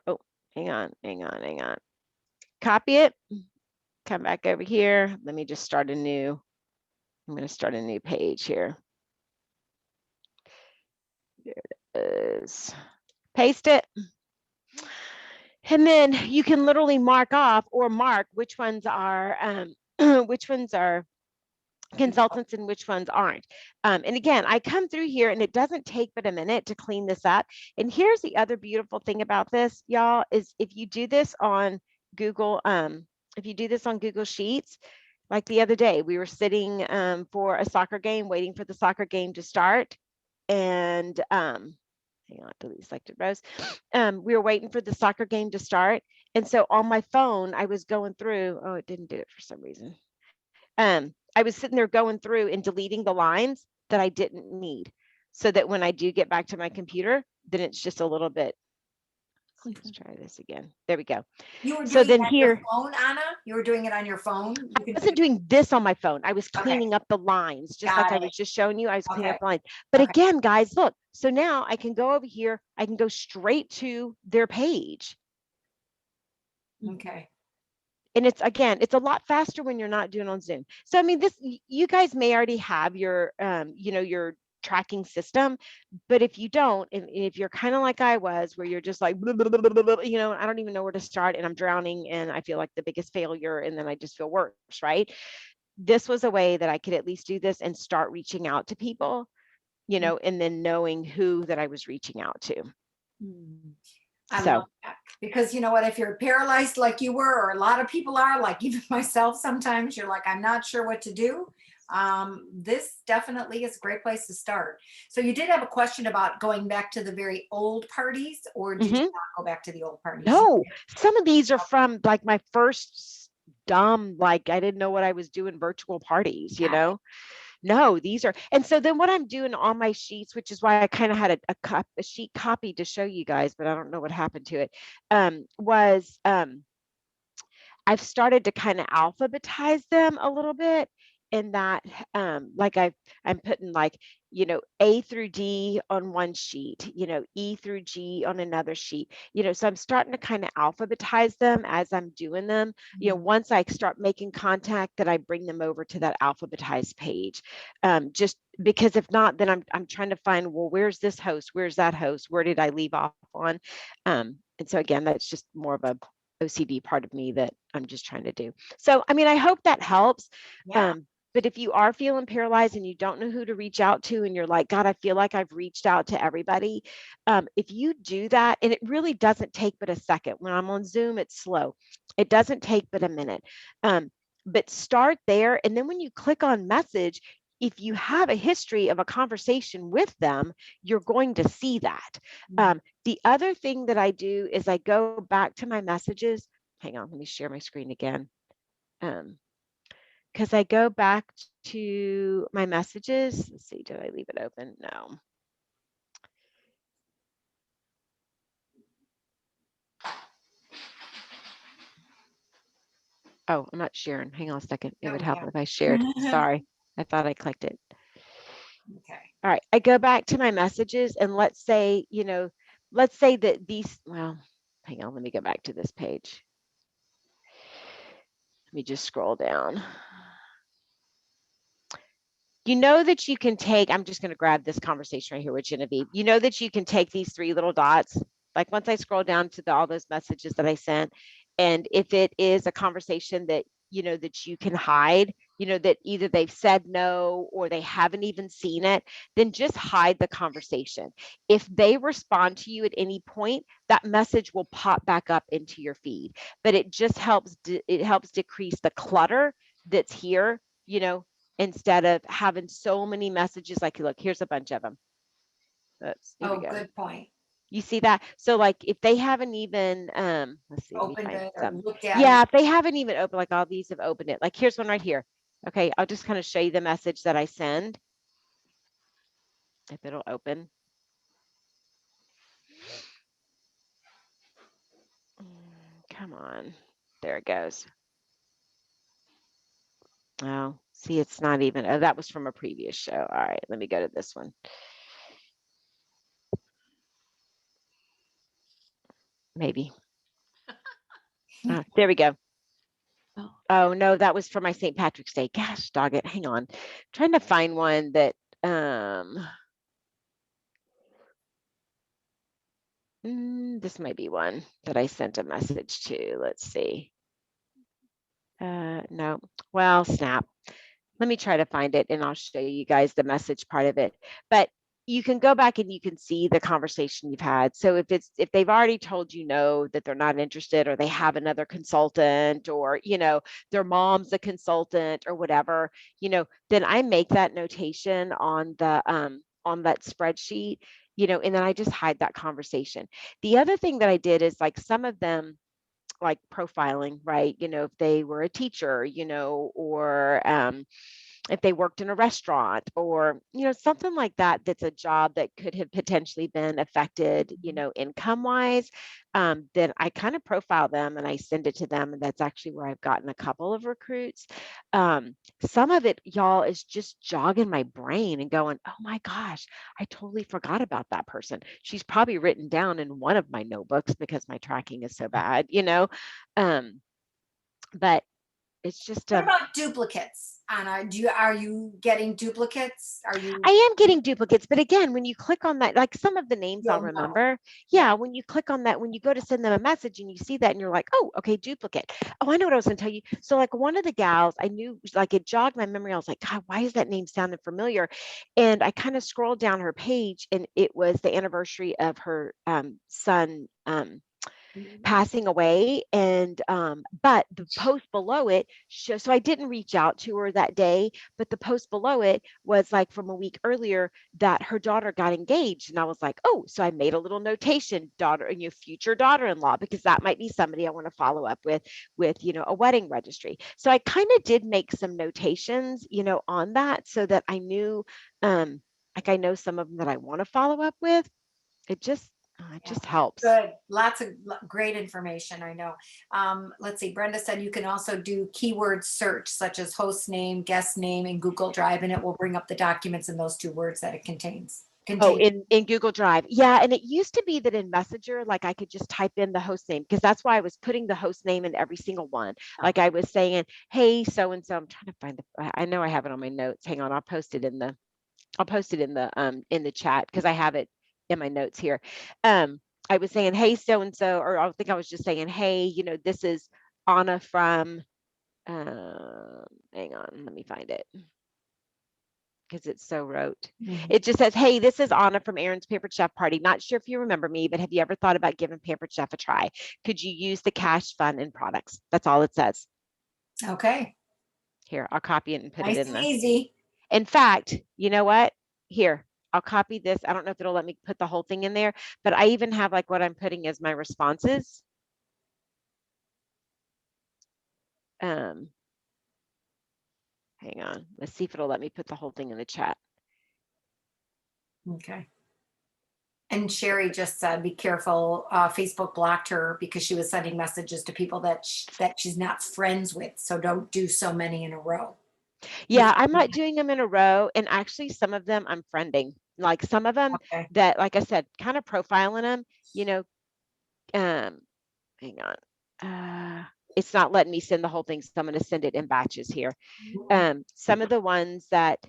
Oh, hang on. Copy it, come back over here. Let me just start I'm going to start a new page here. There it is. Paste it. And then you can literally mark off or mark which ones are consultants and which ones aren't. And again, I come through here and it doesn't take but a minute to clean this up. And here's the other beautiful thing about this, y'all, is if you do this on Google, Sheets, like the other day, we were sitting for a soccer game, waiting for the soccer game to start. And hang on, delete selected rows. We were waiting for the soccer game to start. And so on my phone, I was going through, oh, it didn't do it for some reason. I was sitting there going through and deleting the lines that I didn't need so that when I do get back to my computer, then it's just a little bit. Let's try this again. There we go. You were doing so then it on here, your phone, Anna? You were doing it on your phone? I wasn't doing this on my phone. I was cleaning up the lines, just like I was just showing you. I was cleaning up the lines. But again, guys, look. So now I can go over here. I can go straight to their page. Okay. And it's a lot faster when you're not doing on Zoom. So I mean, you guys may already have your your tracking system, but if you don't, and if you're kind of like I was, where you're just like blah, blah, blah, blah, blah, I don't even know where to start and I'm drowning and I feel like the biggest failure and then I just feel worse, right? This was a way that I could at least do this and start reaching out to people, and then knowing who that I was reaching out to. I love that. Because you know what, if you're paralyzed like you were, or a lot of people are, like even myself, sometimes you're like, I'm not sure what to do. This definitely is a great place to start. So you did have a question about going back to the very old parties, or did you not go back to the old parties? No, some of these are from like my first dumb, like I didn't know what I was doing virtual parties, No, these are, and so then what I'm doing on my sheets, which is why I kind of had a sheet copy to show you guys, but I don't know what happened to it, was I've started to kind of alphabetize them a little bit, in that like I'm putting like, A through D on one sheet, E through G on another sheet, so I'm starting to kind of alphabetize them as I'm doing them. Once I start making contact, that I bring them over to that alphabetized page, just because if not, then I'm trying to find, well, where's this host? Where's that host? Where did I leave off on? And so again, that's just more of a OCD part of me that I'm just trying to do. So, I mean, I hope that helps. Yeah. But if you are feeling paralyzed and you don't know who to reach out to, and you're like, God, I feel like I've reached out to everybody. If you do that, and it really doesn't take but a second. When I'm on Zoom, it's slow. It doesn't take but a minute. But start there. And then when you click on message, if you have a history of a conversation with them, you're going to see that. The other thing that I do is I go back to my messages. Hang on, let me share my screen again. Because I go back to my messages. Let's see, did I leave it open? No. Oh, I'm not sharing. Hang on a second. It would help if I shared. Sorry, I thought I clicked it. Okay. All right, I go back to my messages, and let's say, that these, well, hang on, let me go back to this page. Let me just scroll down. That you can take, I'm just going to grab this conversation right here with Genevieve. That you can take these three little dots, like once I scroll down to all those messages that I sent, and if it is a conversation that, that you can hide, that either they've said no or they haven't even seen it, then just hide the conversation. If they respond to you at any point, that message will pop back up into your feed. But it just helps, it helps decrease the clutter that's here, instead of having so many messages. Like, look, here's a bunch of them. Here we go. Good point. You see that? So like if they haven't even, let's see, let me Opened find it or some. looked at Yeah, it. if they haven't even opened, like all these have opened it. Like here's one right here. Okay, I'll just kind of show you the message that I send. If it'll open. Come on. There it goes. Oh, see, it's not even, oh, that was from a previous show. All right, let me go to this one. Maybe. There we go. Oh no, that was for my St. Patrick's Day. Gosh, dog it. Hang on. I'm trying to find one that this might be one that I sent a message to. Let's see. No. Well, snap. Let me try to find it and I'll show you guys the message part of it. But you can go back and you can see the conversation you've had. So if they've already told you no, that they're not interested, or they have another consultant, or their mom's a consultant or whatever, then I make that notation on that spreadsheet, and then I just hide that conversation. The other thing that I did is, like, some of them, like profiling, right? If they were a teacher, or if they worked in a restaurant, or something like that, that's a job that could have potentially been affected, income wise, then I kind of profile them and I send it to them, and that's actually where I've gotten a couple of recruits. Some of it, y'all, is just jogging my brain and going, oh my gosh, I totally forgot about that person. She's probably written down in one of my notebooks because my tracking is so bad, but it's just What about duplicates, Anna? Are you getting duplicates? Are you? I am getting duplicates, but again, when you click on that, like some of the names I'll remember. Yeah, when you click on that, when you go to send them a message and you see that and you're like, oh, okay, duplicate. Oh, I know what I was going to tell you. So like one of the gals, I knew, like, it jogged my memory. I was like, God, why is that name sounding familiar? And I kind of scrolled down her page, and it was the anniversary of her son passing away, and but the post below it so I didn't reach out to her that day, but the post below it was like from a week earlier that her daughter got engaged, and I was like, oh, so I made a little notation, daughter, future daughter-in-law, because that might be somebody I want to follow up with a wedding registry. So I kind of did make some notations on that, so that I knew, like, I know some of them that I want to follow up with. It just helps. Good. Lots of great information. I know. Let's see. Brenda said you can also do keyword search, such as host name, guest name in Google Drive, and it will bring up the documents in those 2 words that it contains. Oh, in Google Drive. Yeah. And it used to be that in Messenger, like, I could just type in the host name, because that's why I was putting the host name in every single one. Like I was saying, hey, so-and-so, I'm trying to find I know I have it on my notes. Hang on. I'll post it in the chat, because I have it in my notes here. I was saying, hey, so-and-so, or I think I was just saying, hey, this is Anna from, hang on, let me find it, because it's so rote. It just says, hey, this is Anna from Aaron's Pampered Chef Party. Not sure if you remember me, but have you ever thought about giving Pampered Chef a try? Could you use the cash fund and products? That's all it says. Okay. Here, I'll copy it and put nice it in and there. easy. In fact, you know what? Here, I'll copy this. I don't know if it'll let me put the whole thing in there, but I even have, like, what I'm putting as my responses. Hang on. Let's see if it'll let me put the whole thing in the chat. Okay. And Sherry just said, be careful. Facebook blocked her because she was sending messages to people that she's not friends with. So don't do so many in a row. Yeah, I'm not doing them in a row. And actually, some of them I'm friending. Like some of them that, like I said, kind of profiling them, hang on. It's not letting me send the whole thing, so I'm going to send it in batches here. Some of the ones that,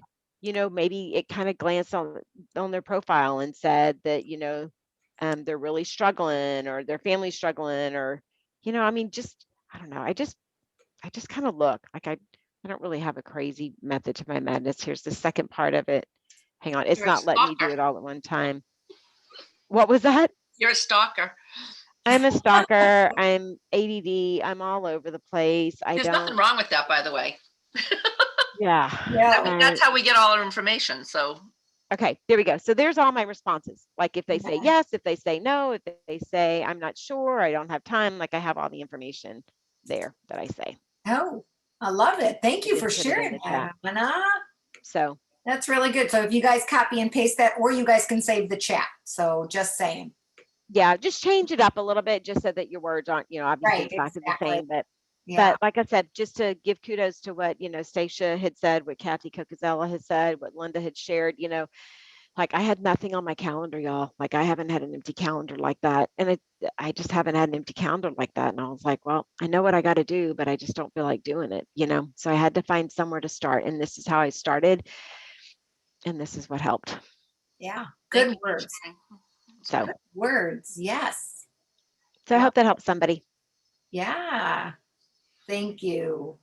maybe it kind of glanced on their profile and said that, they're really struggling, or their family's struggling, or, I mean, just, I don't know. I just kind of look like I don't really have a crazy method to my madness. Here's the second part of it. Hang on. It's not letting me do it all at one time. What was that? You're a stalker. I'm a stalker. I'm ADD. I'm all over the place. There's nothing wrong with that, by the way. Yeah. That's how we get all our information. So Okay, there we go. So there's all my responses. Like if they say yes, if they say no, if they say I'm not sure, I don't have time, like I have all the information there that I say. Oh, I love it. Thank you for Just put it in sharing the that, chat. Anna. So That's really good. So if you guys copy and paste that, or you guys can save the chat. So just saying. yeah, just change it up a little bit just so that your words aren't, you know, obviously Right, exactly the exactly. same, but Yeah. but like I said, just to give kudos to what, you know, Stacia had said, what Kathy Cocazella has said, what Linda had shared, you know, like I had nothing on my calendar, y'all. Like I haven't had an empty calendar like that. And I just haven't had an empty calendar like that. And I was like, well, I know what I got to do, but I just don't feel like doing it, you know? So I had to find somewhere to start. And this is how I started. And this is what helped. Yeah. Good words. So Good words. Yes. So I hope that helps somebody. Yeah. Thank you.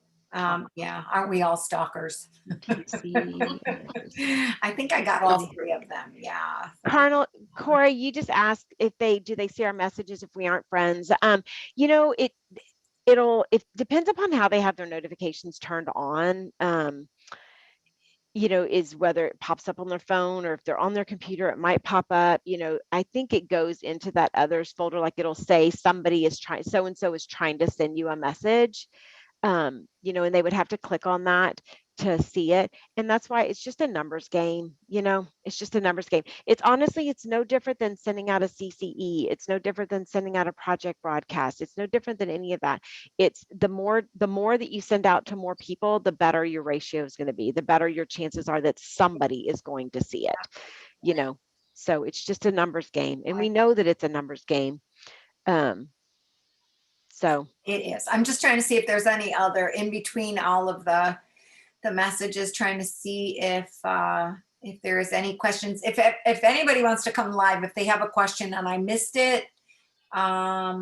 Yeah. Aren't we all stalkers? I think I got all three of them. Yeah. Colonel Corey, you just asked if do they see our messages if we aren't friends? You know, it depends upon how they have their notifications turned on. You know, is whether it pops up on their phone or if they're on their computer, it might pop up. You know, I think it goes into that others folder, like it'll say somebody is trying, so and so is trying to send you a message. You know, and they would have to click on that to see it. And that's why it's just a numbers game, you know, it's just a numbers game. It's honestly, it's no different than sending out a CCE. It's no different than sending out a project broadcast. It's no different than any of that. It's the more that you send out to more people, the better your ratio is going to be, the better your chances are that somebody is going to see it, you know. So it's just a numbers game. And we know that it's a numbers game. So it is. I'm just trying to see if there's any other in between all of the messages, trying to see if there is any questions. If anybody wants to come live, if they have a question and I missed it. I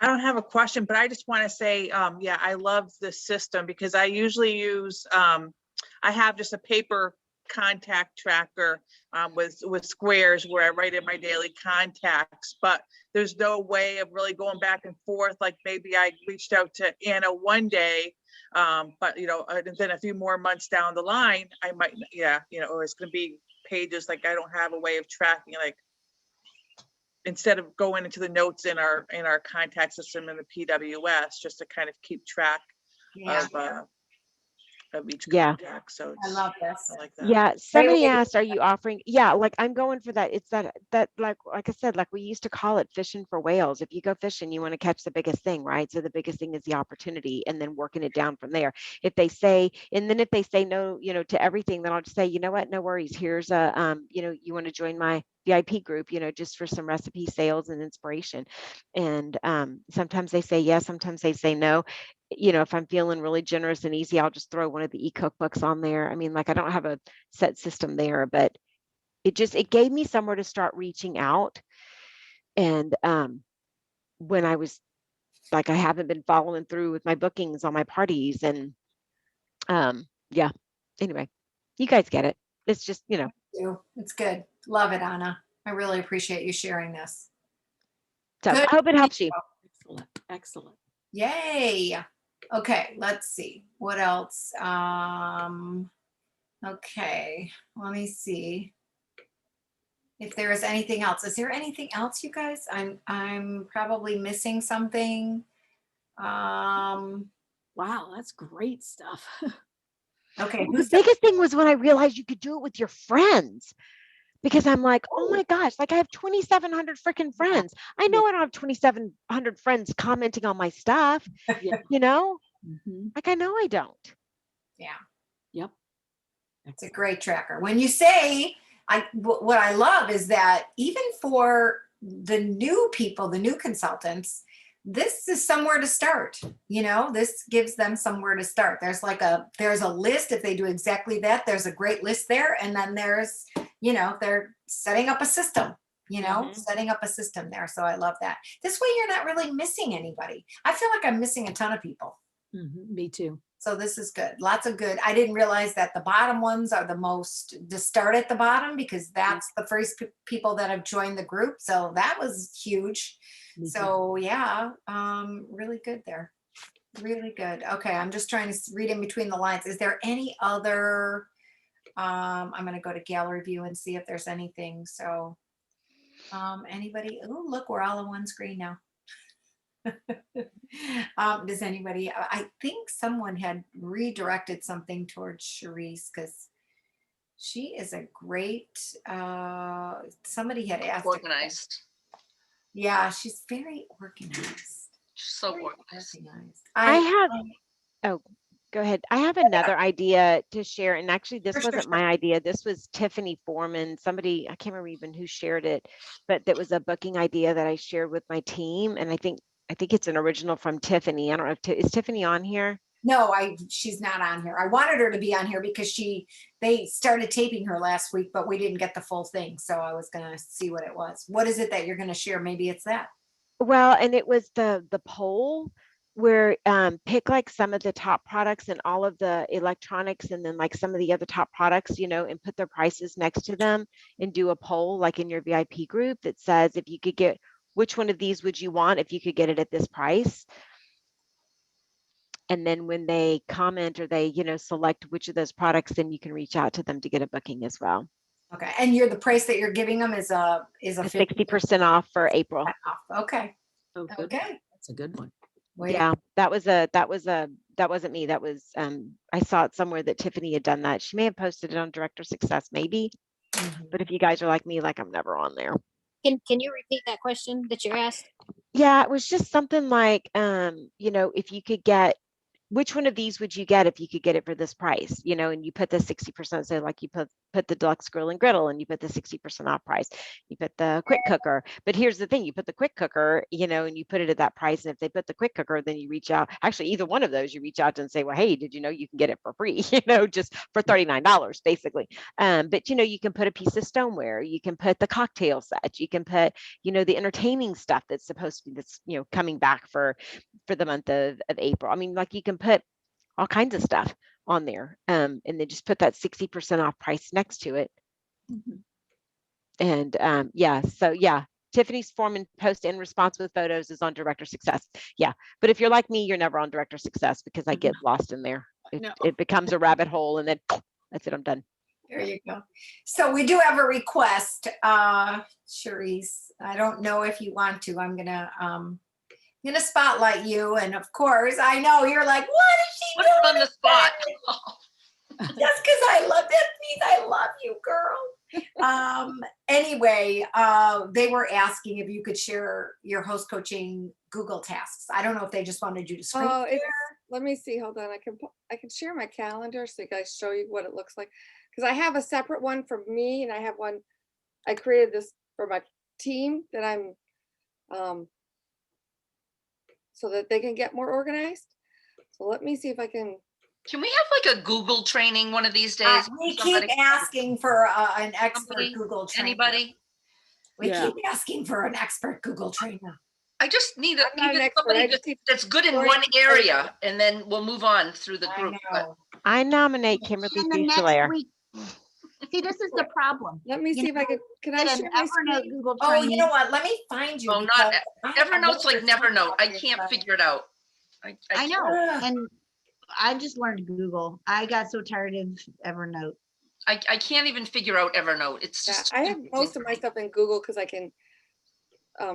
don't have a question, but I just want to say, yeah, I love this system because I usually use, I have just a paper contact tracker with squares where I write in my daily contacts, but there's no way of really going back and forth. Like maybe I reached out to Anna one day, but you know, and then a few more months down the line, I might, yeah, you know, or it's going to be pages like I don't have a way of tracking, like instead of going into the notes in our contact system in the PWS, just to kind of keep track of each contact. So I love this. I like that. yeah, somebody asked, are you offering? Yeah, like I'm going for that. It's that like I said, like we used to call it fishing for whales. If you go fishing, you want to catch the biggest thing, right? So the biggest thing is the opportunity, and then working it down from there. If they say no, you know, to everything, then I'll just say, you know what, no worries. Here's a you know, you want to join my VIP group, you know, just for some recipe sales and inspiration. And sometimes they say yes, sometimes they say no. You know, if I'm feeling really generous and easy, I'll just throw one of the e-cookbooks on there. I mean, like I don't have a set system there, but it gave me somewhere to start reaching out. And when I was like, I haven't been following through with my bookings on my parties, and yeah, anyway, you guys get it. It's just, you know, it's good. Love it, Anna. I really appreciate you sharing this. So I hope it helps you. Excellent. Excellent. Yay. Okay, let's see what else. Okay, let me see if there is anything else. Is there anything else, you guys? I'm probably missing something. Wow, that's great stuff. Okay. The biggest thing was when I realized you could do it with your friends. Because I'm like, oh my gosh, like I have 2,700 freaking friends. I know I don't have 2,700 friends commenting on my stuff, you know? Like I know I don't. Yeah. Yep. It's a great tracker. When you say, what I love is that even for the new people, the new consultants, this is somewhere to start. You know, this gives them somewhere to start. There's a list. If they do exactly that, there's a great list there. And then there's, you know, they're setting up a system, you know, setting up a system there. So I love that. This way you're not really missing anybody. I feel like I'm missing a ton of people. Me too. So this is good. Lots of good. I didn't realize that the bottom ones are the most to start at the bottom, because that's the first people that have joined the group. So that was huge. So yeah, really good there. Really good. Okay, I'm just trying to read in between the lines. Is there any other I'm gonna go to gallery view and see if there's anything. So anybody, oh, look, we're all on one screen now. Does anybody, I think someone had redirected something towards Sharice because she is a great, somebody had asked. Organized. Yeah, she's very organized. She's so Very organized. I have, oh, go ahead. I have another idea to share. And actually, this wasn't my idea. This was Tiffany Foreman. Somebody, I can't remember even who shared it, but that was a booking idea that I shared with my team. And I think it's an original from Tiffany. I don't know if, is Tiffany on here? No, she's not on here. I wanted her to be on here because they started taping her last week, but we didn't get the full thing. So I was gonna see what it was. What is it that you're gonna share? Maybe it's that. Well, and it was the poll where pick like some of the top products and all of the electronics and then like some of the other top products, and put their prices next to them and do a poll like in your VIP group that says if you could get, which one of these would you want if you could get it at this price? And then when they comment or they, select which of those products, then you can reach out to them to get a booking as well. Okay, and the price that you're giving them is a 60% off for April. Okay. Oh, good. Okay. That's a good one. Yeah, that wasn't me. That was I saw it somewhere that Tiffany had done that. She may have posted it on Director Success, maybe. But if you guys are like me, like I'm never on there. Can you repeat that question that you asked? Yeah, it was just something like, if you could get, which one of these would you get if you could get it for this price? And you put the 60%, so like you put the deluxe grill and griddle and you put the 60% off price. You put the quick cooker. But here's the thing, you put the quick cooker, and you put it at that price. And if they put the quick cooker, then you reach out, actually either one of those, you reach out and say, well, hey, did you know you can get it for free, just for $39 basically. But you can put a piece of stoneware, you can put the cocktail set, you can put, the entertaining stuff that's supposed to be that's, coming back for the month of April. I mean, like you can put all kinds of stuff on there, and then just put that 60% off price next to it. And Tiffany's Foreman post in response with photos is on Director Success. Yeah, but if you're like me, you're never on Director Success because I get lost in there. It becomes a rabbit hole, and then that's it. I'm done. There you go. So we do have a request, Sharice. I don't know if you want to. I'm gonna spotlight you, and of course, I know you're like, what is she doing? On the spot. Just because I love this means I love you, girl. Anyway, they were asking if you could share your host coaching Google tasks. I don't know if they just wanted you to screen share. Let me see. Hold on. I can share my calendar so you guys show you what it looks like. Because I have a separate one for me, and I have one. I created this for my team that I'm so that they can get more organized. So let me see if I can. Can we have like a Google training one of these days? We keep asking for an expert Google trainer. Anybody? We keep asking for an expert Google trainer. I just need somebody that's good in one area, and then we'll move on through the group. I nominate Kimberly Fuselaire. See, this is the problem. Let me see if I can I share my Evernote Google Oh, training. you know what? Let me find you. Oh, not Evernote's like Nevernote. I can't figure it out. I know, and I just learned Google. I got so tired of Evernote. I can't even figure out Evernote. It's just. I have most of my stuff in Google because I can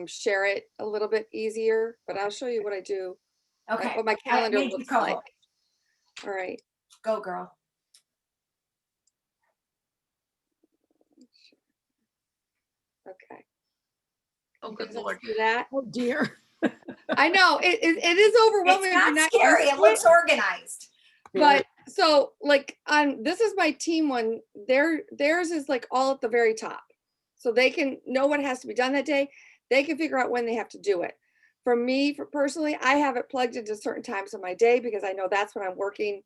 share it a little bit easier. But I'll show you what I do. Okay. What my calendar looks like. All right. Go, girl. Okay. Oh, good Lord. Do that. Oh dear. I know it is overwhelming. It's not scary. It looks organized. But so like this is my team one. Theirs is like all at the very top, so they can know what has to be done that day. They can figure out when they have to do it. For me, personally, I have it plugged into certain times of my day because I know that's when I'm working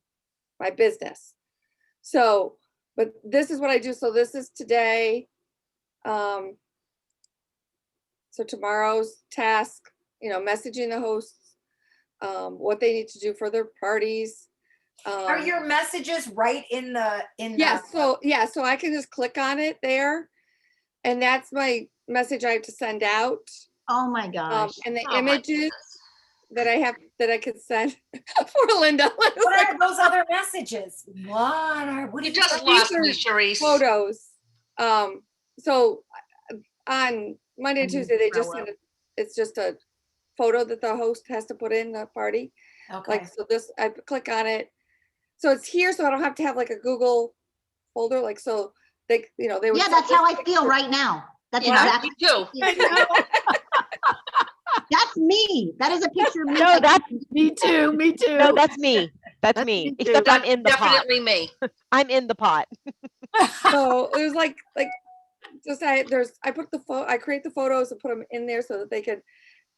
my business. So, but this is what I do. So this is today. So tomorrow's task, messaging the hosts, what they need to do for their parties. Are your messages right in the So I can just click on it there, and that's my message I have to send out. Oh my gosh. And the images, that I have that I could send for Linda. What are those other messages? What You is just that? lost me, Sharice. Photos. So on Monday and And you Tuesday, they throw just send up. it. It's just a photo that the host has to put in the party. Okay. Like, so this, I click on it. So it's here, so I don't have to have like a Google folder, like, so they, you know, they would. Yeah, send that's how this I feel picture. right now. That's Yeah, exactly. Me too. That's me. That is a picture of me. No, that's Me too. Me too. no, that's me. That's That's me. me too. Except I'm in the pot. Definitely me. I'm in the pot. So there's like just I put the photo, I create the photos and put them in there so that they could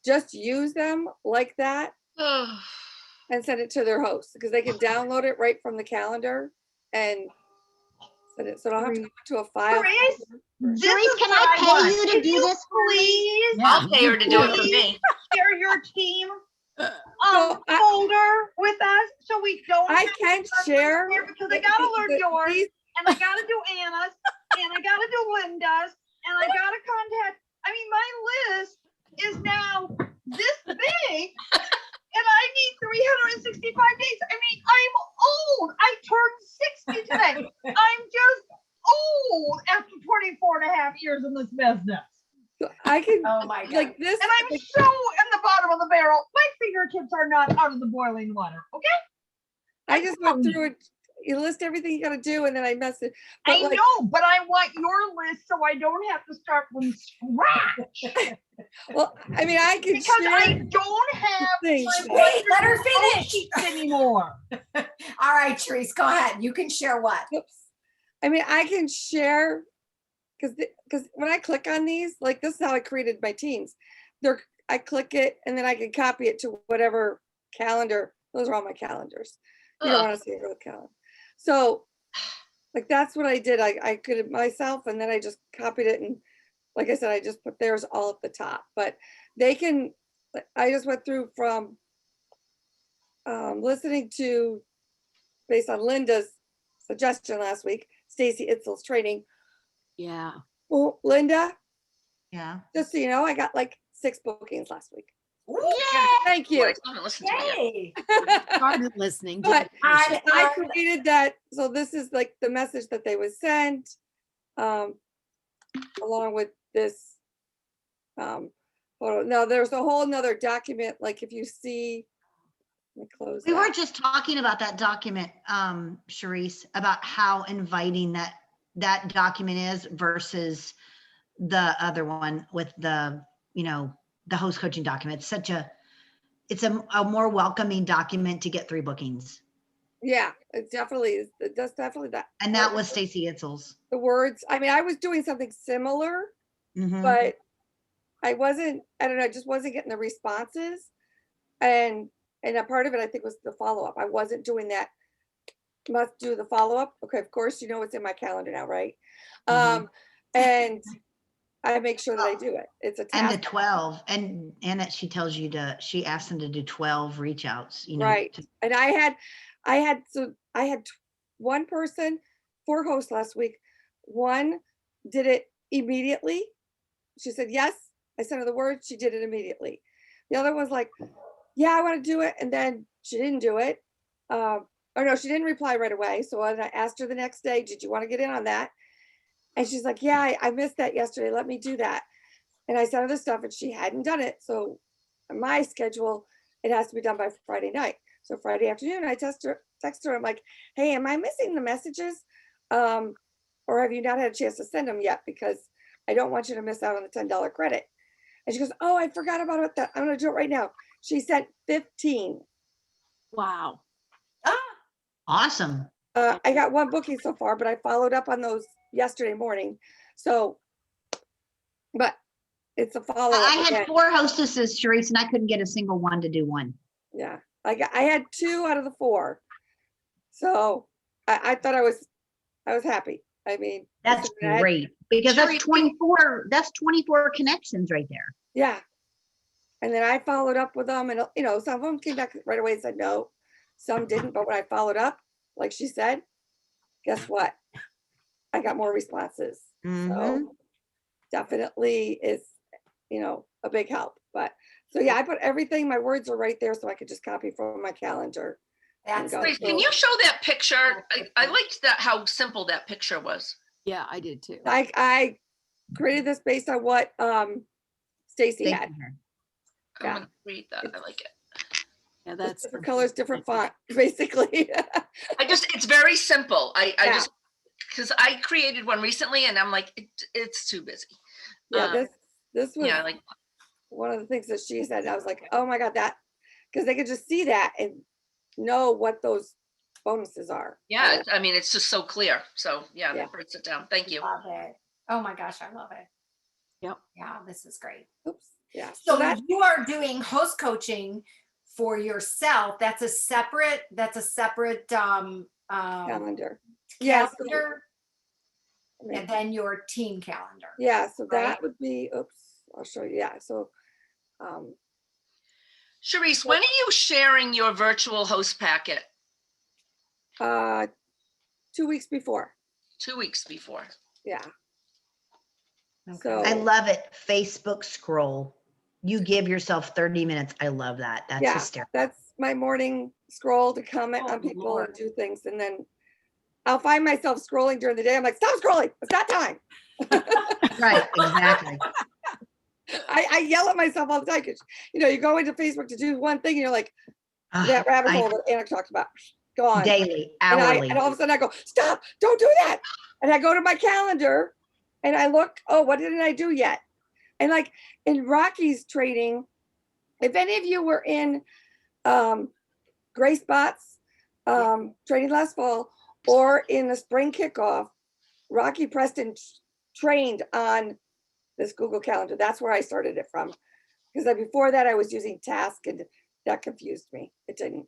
just use them like that and send it to their host, because they can download it right from the calendar and send it. So I don't have to go into a file. Cerise, can I pay you to do this for me? Please I'll pay her to do it for me. share your team So folder with us so we don't. I have to can't start share from there because I gotta learn yours these- and I gotta do Anna's and I gotta do Linda's and I gotta contact. I mean, my list is now this big and I need 365 days. I mean, I'm old. I turned 60 today. I'm just old after 24 and a half years in this business. I can, Oh my God. like this. And I'm so in the bottom of the barrel. My fingertips are not out of the boiling water. Okay. I just went through it. You list everything you gotta do, and then I messed it. But I like, know, but I want your list so I don't have to start from scratch. well, I mean, I can Because share I don't have things. my Wait, let her wonderful finish. sheets anymore. All right, Therese, go ahead. You can share what? Oops. I mean, I can share because when I click on these, like this is how I created my teams. I click it and then I can copy it to whatever calendar. Those are all my calendars. You don't want to see a real calendar. So like that's what I did. I could have myself and then I just copied it, and like I said, I just put theirs all at the top. But they can, I just went through from listening to, based on Linda's suggestion last week, Stacy Itzel's training. Yeah. Well, Linda, Yeah. just so you know, I got like 6 bookings last week. Yay! Thank you. I haven't listened to it yet. Yay! Started listening. But I- I created that. So this is like the message that they was sent, along with this photo. Now there's a whole nother document. Like if you see, let me close. We were that. just talking about that document, Sharice, about how inviting that document is versus the other one with the, the host coaching document. It's a more welcoming document to get 3 bookings. Yeah, it definitely is. That's definitely that. And that was Stacy Itzel's. The words. I mean, I was doing something similar, Mhm. but I don't know, I just wasn't getting the responses. And a part of it, I think, was the follow-up. I wasn't doing that. Must do the follow-up. Okay, of course, you know it's in my calendar now, right? And I make sure that I do it. It's a task. And the 12, and that she tells you she asked them to do 12 reach outs, Right. And I had one person, 4 hosts last week. One did it immediately. She said, yes. I sent her the words. She did it immediately. The other one's like, yeah, I want to do it. And then she didn't do it. Or no, she didn't reply right away. So I asked her the next day, did you want to get in on that? And she's like, yeah, I missed that yesterday. Let me do that. And I sent her the stuff and she hadn't done it. So on my schedule, it has to be done by Friday night. So Friday afternoon, I text her. I'm like, hey, am I missing the messages? Or have you not had a chance to send them yet? Because I don't want you to miss out on the $10 credit. And she goes, oh, I forgot about it. I'm going to do it right now. She sent 15. Wow. Awesome. I got 1 booking so far, but I followed up on those yesterday morning. So, but it's a follow-up. I had again. 4 hostesses, Sharice, and I couldn't get a single one to do one. Yeah, I had 2 out of the 4. So I thought I was happy. I mean, That's great, because that's 24 connections right there. Yeah. And then I followed up with them, and some of them came back right away and said no. Some didn't, but when I followed up, like she said, guess what? I got more responses. So definitely is, a big help. But So yeah, I put everything, my words are right there, so I could just copy from my calendar. and That's go Grace, can through. you show that picture? I liked that, how simple that picture was. Yeah, I did too. I created this based on what Stacy had. I'm Yeah. gonna read that. I like it. Yeah, Just different colors, different font, basically. It's very simple. I Yeah. just, because I created one recently and I'm like, it's too busy. Yeah, this was yeah, like one of the things that she said. And I was like, oh my God, that, because they could just see that and know what those bonuses are. yeah, I mean, it's just so clear. So yeah, that breaks it down. Thank you. Love it. Oh my gosh, I love it. Yep. Yeah, this is great. Oops. Yeah. So you are doing host coaching for yourself. That's a separate calendar. Yes. Calendar. And then your team calendar. Yeah. So that right? would be, oops, I'll show you. Yeah. So Sharice, when are you sharing your virtual host packet? 2 weeks before. 2 weeks before. Yeah. So I love it. Facebook scroll. You give yourself 30 minutes. I love that. That's hysterical. That's my morning scroll to comment on people and do things. And then I'll find myself scrolling during the day. I'm like, stop scrolling. It's not time. Right, exactly. I yell at myself all the time because, you go into Facebook to do one thing and you're like, that rabbit hole that Anna talked about, gone. Daily, hourly. And all of a sudden I go, stop, don't do that. And I go to my calendar and I look, oh, what didn't I do yet? And like in Rocky's training, if any of you were in Grace Bot's training last fall or in the spring kickoff, Rocky Preston trained on this Google Calendar. That's where I started it from. Because before that I was using Task and that confused me. It didn't.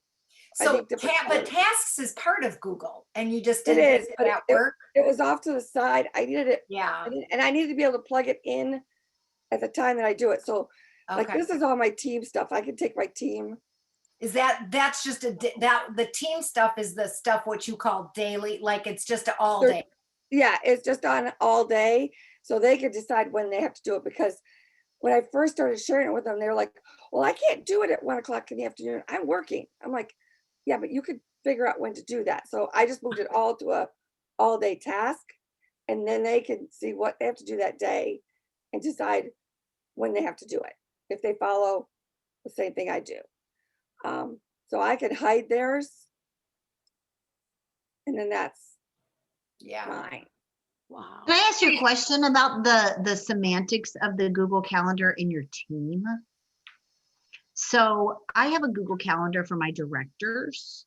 So but Tasks is part of Google and you just didn't it is, but at work. It was off to the side. I needed it. Yeah. And I needed to be able to plug it in at the time that I do it. So like this is all my team stuff. I can take my team. Is that's just the team stuff is the stuff what you call daily, like it's just all day. Yeah, it's just on all day. So they could decide when they have to do it, because when I first started sharing it with them, they were like, well, I can't do it at 1 o'clock in the afternoon. I'm working. I'm like, yeah, but you could figure out when to do that. So I just moved it all to a all day task, and then they can see what they have to do that day and decide when they have to do it, if they follow the same thing I do. So I could hide theirs, and then that's mine. Wow. Can I ask you a question about the semantics of the Google Calendar in your team? So I have a Google Calendar for my directors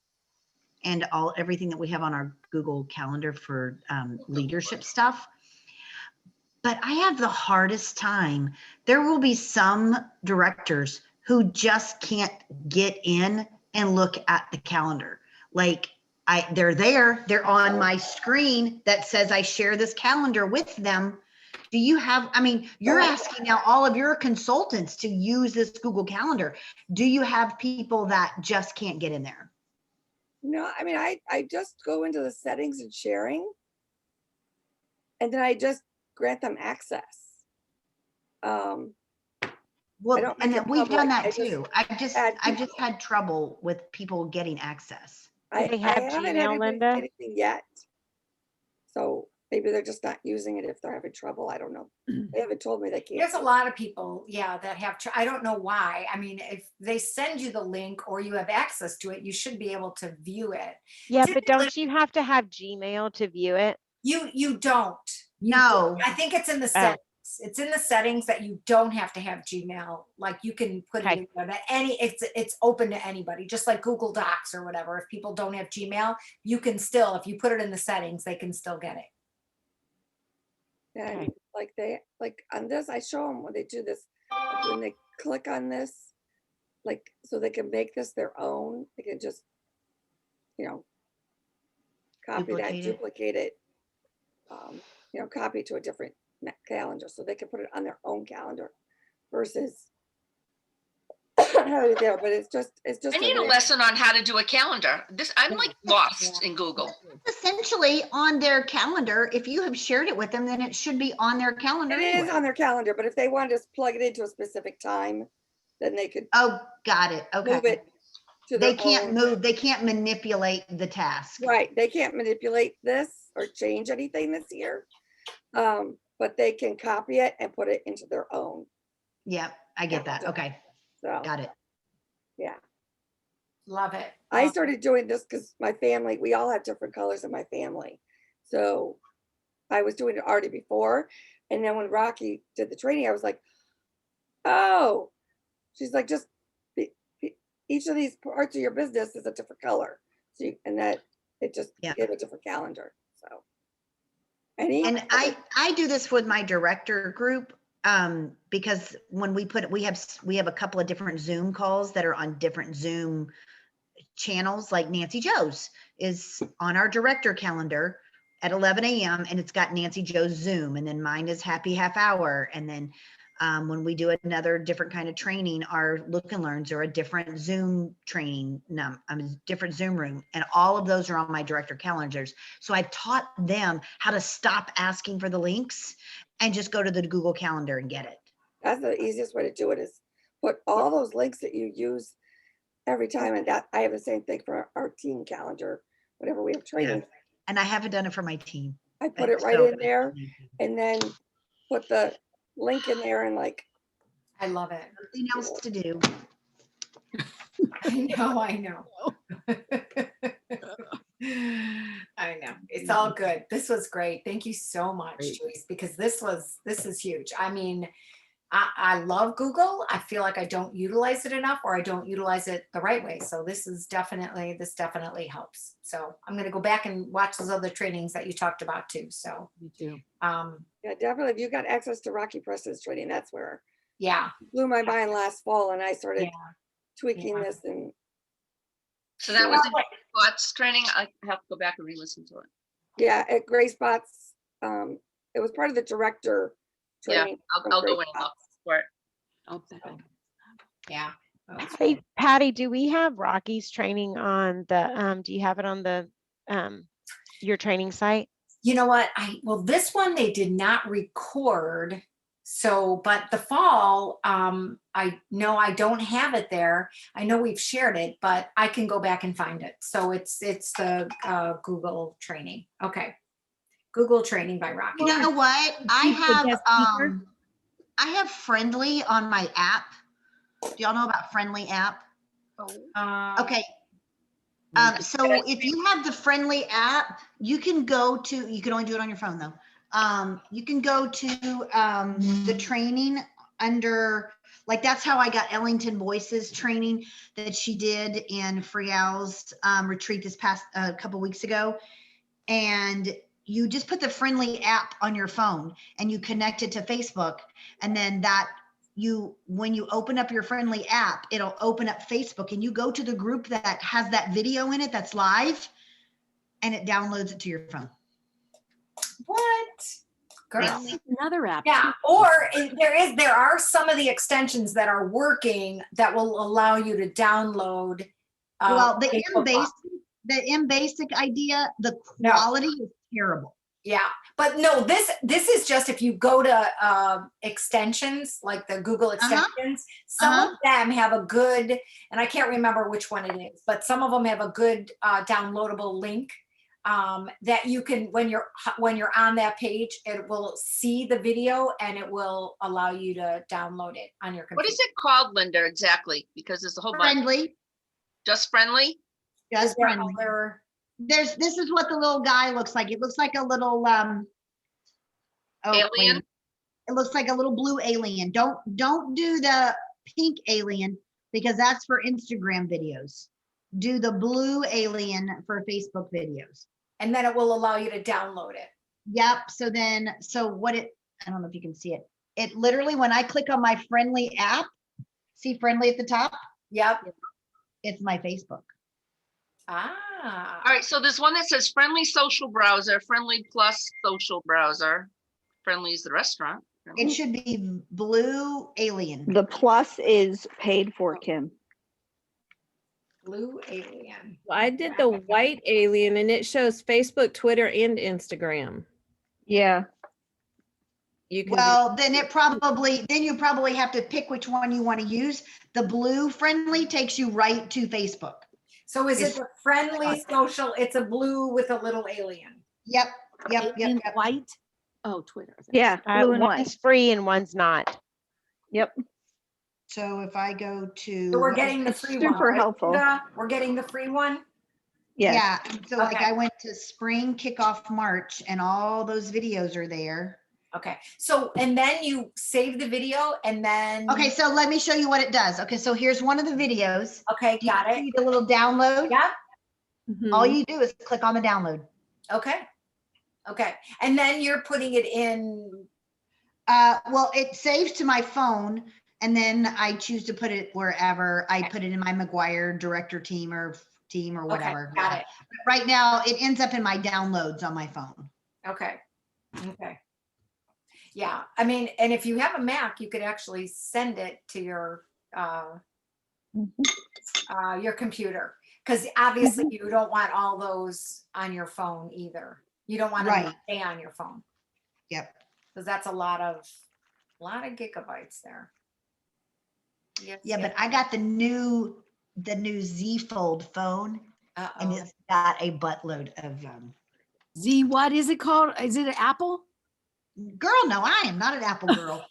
and everything that we have on our Google Calendar for leadership stuff. But I have the hardest time. There will be some directors who just can't get in and look at the calendar. Like they're there, they're on my screen that says I share this calendar with them. Do you have, I mean, you're asking now all of your consultants to use this Google Calendar. Do you have people that just can't get in there? No, I mean, I just go into the settings and sharing, and then I just grant them access. Well, and then we've done that too. I've just had trouble with people getting access. I haven't had anything yet. So maybe they're just not using it if they're having trouble. I don't know. They haven't told me they can't. There's a lot of people, that have, I don't know why. I mean, if they send you the link or you have access to it, you should be able to view it. Yeah, but don't you have to have Gmail to view it? You don't. No. I think it's in the settings. It's in the settings that you don't have to have Gmail. Like you can put it in there that it's open to anybody, just like Google Docs or whatever. If people don't have Gmail, you can still, if you put it in the settings, they can still get it. And like on this, I show them when they do this, like when they click on this, like, so they can make this their own. They can just, copy that, duplicate it, copy to a different calendar, so they can put it on their own calendar versus how there. But it's just. I need a lesson on how to do a calendar. I'm like lost in Google. Essentially on their calendar. If you have shared it with them, then it should be on their calendar. It is on their calendar, but if they want to just plug it into a specific time, then they could Oh, got it. move Okay. it to They their can't own. move, they can't manipulate the task. Right, they can't manipulate this or change anything this year. But they can copy it and put it into their own. Yep, I get that. Okay, So, got it. yeah. Love it. I started doing this because my family, we all have different colors in my family. So I was doing it already before. And then when Rocky did the training, I was like, oh, she's like, just each of these parts of your business is a different color. So you, and that it just gave a different calendar. So. And I do this with my director group because when we have a couple of different Zoom calls that are on different Zoom channels, like Nancy Joe's is on our director calendar at 11 a.m. and it's got Nancy Joe's Zoom, and then mine is Happy Half Hour. And then when we do another different kind of training, our Look and Learns are a different Zoom training, different Zoom room. And all of those are on my director calendars. So I've taught them how to stop asking for the links and just go to the Google Calendar and get it. That's the easiest way to do it, is put all those links that you use every time. And that I have the same thing for our team calendar, whenever we have training. Yeah. And I haven't done it for my team. I put it right in there and then put the link in there and like. I love it. Something else to do. I know. I know. It's all good. This was great. Thank you so much, Joyce, because this is huge. I mean, I love Google. I feel like I don't utilize it enough, or I don't utilize it the right way. So this definitely helps. So I'm going to go back and watch those other trainings that you talked about too. So me too. Yeah, definitely. If you got access to Rocky Preston's training, that's where it blew my mind last fall, and I started tweaking this. And so that was the bots training. I have to go back and re-listen to it. Yeah, at Grace Bots, it was part of the director training. Yeah, I'll go in and look for it. Oh, yeah. Hey, Patty, do we have Rocky's training on the, do you have it on the, your training site? You know what? Well, this one they did not record. So, but the fall, I know I don't have it there. I know we've shared it, but I can go back and find it. So it's the Google training. Okay. Google training by Rocky. You know what? I have Friendly on my app. Do y'all know about Friendly app? Okay. So if you have the Friendly app, you can only do it on your phone though. You can go to the training under, like, that's how I got Ellington Voices training that she did in Friel's retreat this past couple weeks ago. And you just put the Friendly app on your phone and you connect it to Facebook. And then when you open up your Friendly app, it'll open up Facebook and you go to the group that has that video in it that's live, and it downloads it to your phone. What? Girl. Another app. Yeah, or there are some of the extensions that are working that will allow you to download. Well, the M-Basic idea, the quality is terrible. Yeah, but no, this is just if you go to extensions, like the Google extensions, some of them have a good, and I can't remember which one it is, but some of them have a good downloadable link that you can, when you're on that page, it will see the video and it will allow you to download it on your computer. What is it called, Linda, exactly? Because there's a whole bunch. Friendly. Just Friendly? Just Friendly. This is what the little guy looks like. It looks like a little alien. It looks like a little blue alien. Don't do the pink alien because that's for Instagram videos. Do the blue alien for Facebook videos. And then it will allow you to download it. Yep. I don't know if you can see it. It literally, when I click on my Friendly app, see Friendly at the top? Yep. It's my Facebook. Ah. All right. So there's one that says Friendly Social Browser, Friendly Plus Social Browser. Friendly is the restaurant. It should be blue alien. The plus is paid for, Kim. Blue alien. Well, I did the white alien and it shows Facebook, Twitter, and Instagram. Yeah. You can Well, then you probably have to pick which one you want to use. The blue friendly takes you right to Facebook. So is it the friendly social? It's a blue with a little alien. Yep. In white. Oh, Twitter. Yeah, blue and One's white. free and one's not. Yep. So if I go to. So we're getting the It's free one. super right, helpful. Linda? We're getting the free one. Yes. Yeah. So like Okay. I went to spring kickoff March and all those videos are there. Okay. So, and then you save the video and then. Okay, so let me show you what it does. Okay, so here's one of the videos. Okay, Do you got it. see the little download? Yep. All you do is click on the download. Okay. Okay. And then you're putting it in. Well, it saves to my phone and then I choose to put it wherever. I put it in my McGuire director team or whatever. Got it. Right now, it ends up in my downloads on my phone. Okay. Okay. Yeah. I mean, and if you have a Mac, you could actually send it to your computer. Because obviously you don't want all those on your phone either. You don't want them to stay on your phone. Yep. Because that's a lot of gigabytes there. Yes, Yeah, yes. but I got the new Z Fold phone and it's got a buttload of Z, what is it called? Is it an Apple? Girl, no, I am not an Apple girl.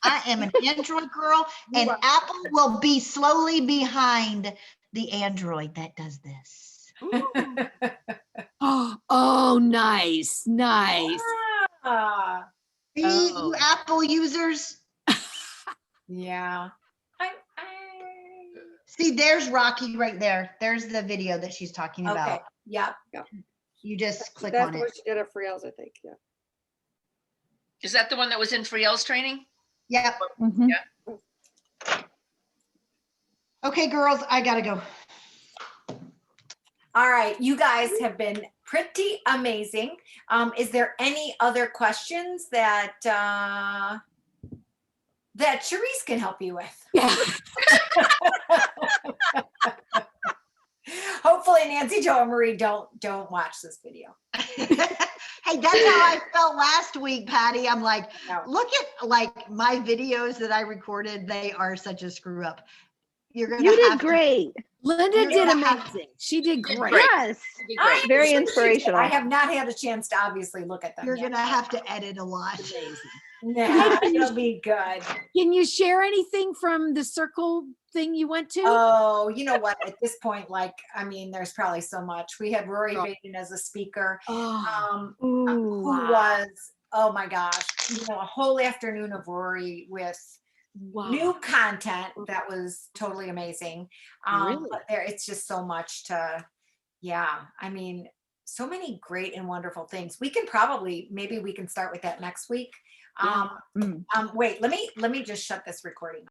I am an Android girl, and Apple will be slowly behind the Android that does this. Oh, nice, nice. See, you Apple users. Yeah. See, there's Rocky right there. There's the video that she's talking about. Okay. Yep. You just click That's on it. where she did it for Yales, I think. Yeah. Is that the one that was in Friel's training? Yep. Yeah. Okay, girls, I gotta go. All right, you guys have been pretty amazing. Is there any other questions that Charisse can help you with? Yeah. Hopefully Nancy, Joe, and Marie don't watch this video. Hey, that's how I felt last week, Patty. I'm like, look at like my videos that I recorded. They are such a screw up. You did great. Linda did amazing. She did great. Yes. Very inspirational. I have not had a chance to obviously look at them. You're yet. gonna have to edit a lot. Nah, it'll be good. Can you share anything from the circle thing you went to? Oh, you know what? At this point, like, I mean, there's probably so much. We had Rory Baden as a speaker, who was, oh my gosh, a whole afternoon of Rory with new content that was totally amazing. Really? But it's just so much to, I mean, so many great and wonderful things. We can maybe we can start with that next week. Wait, let me just shut this recording.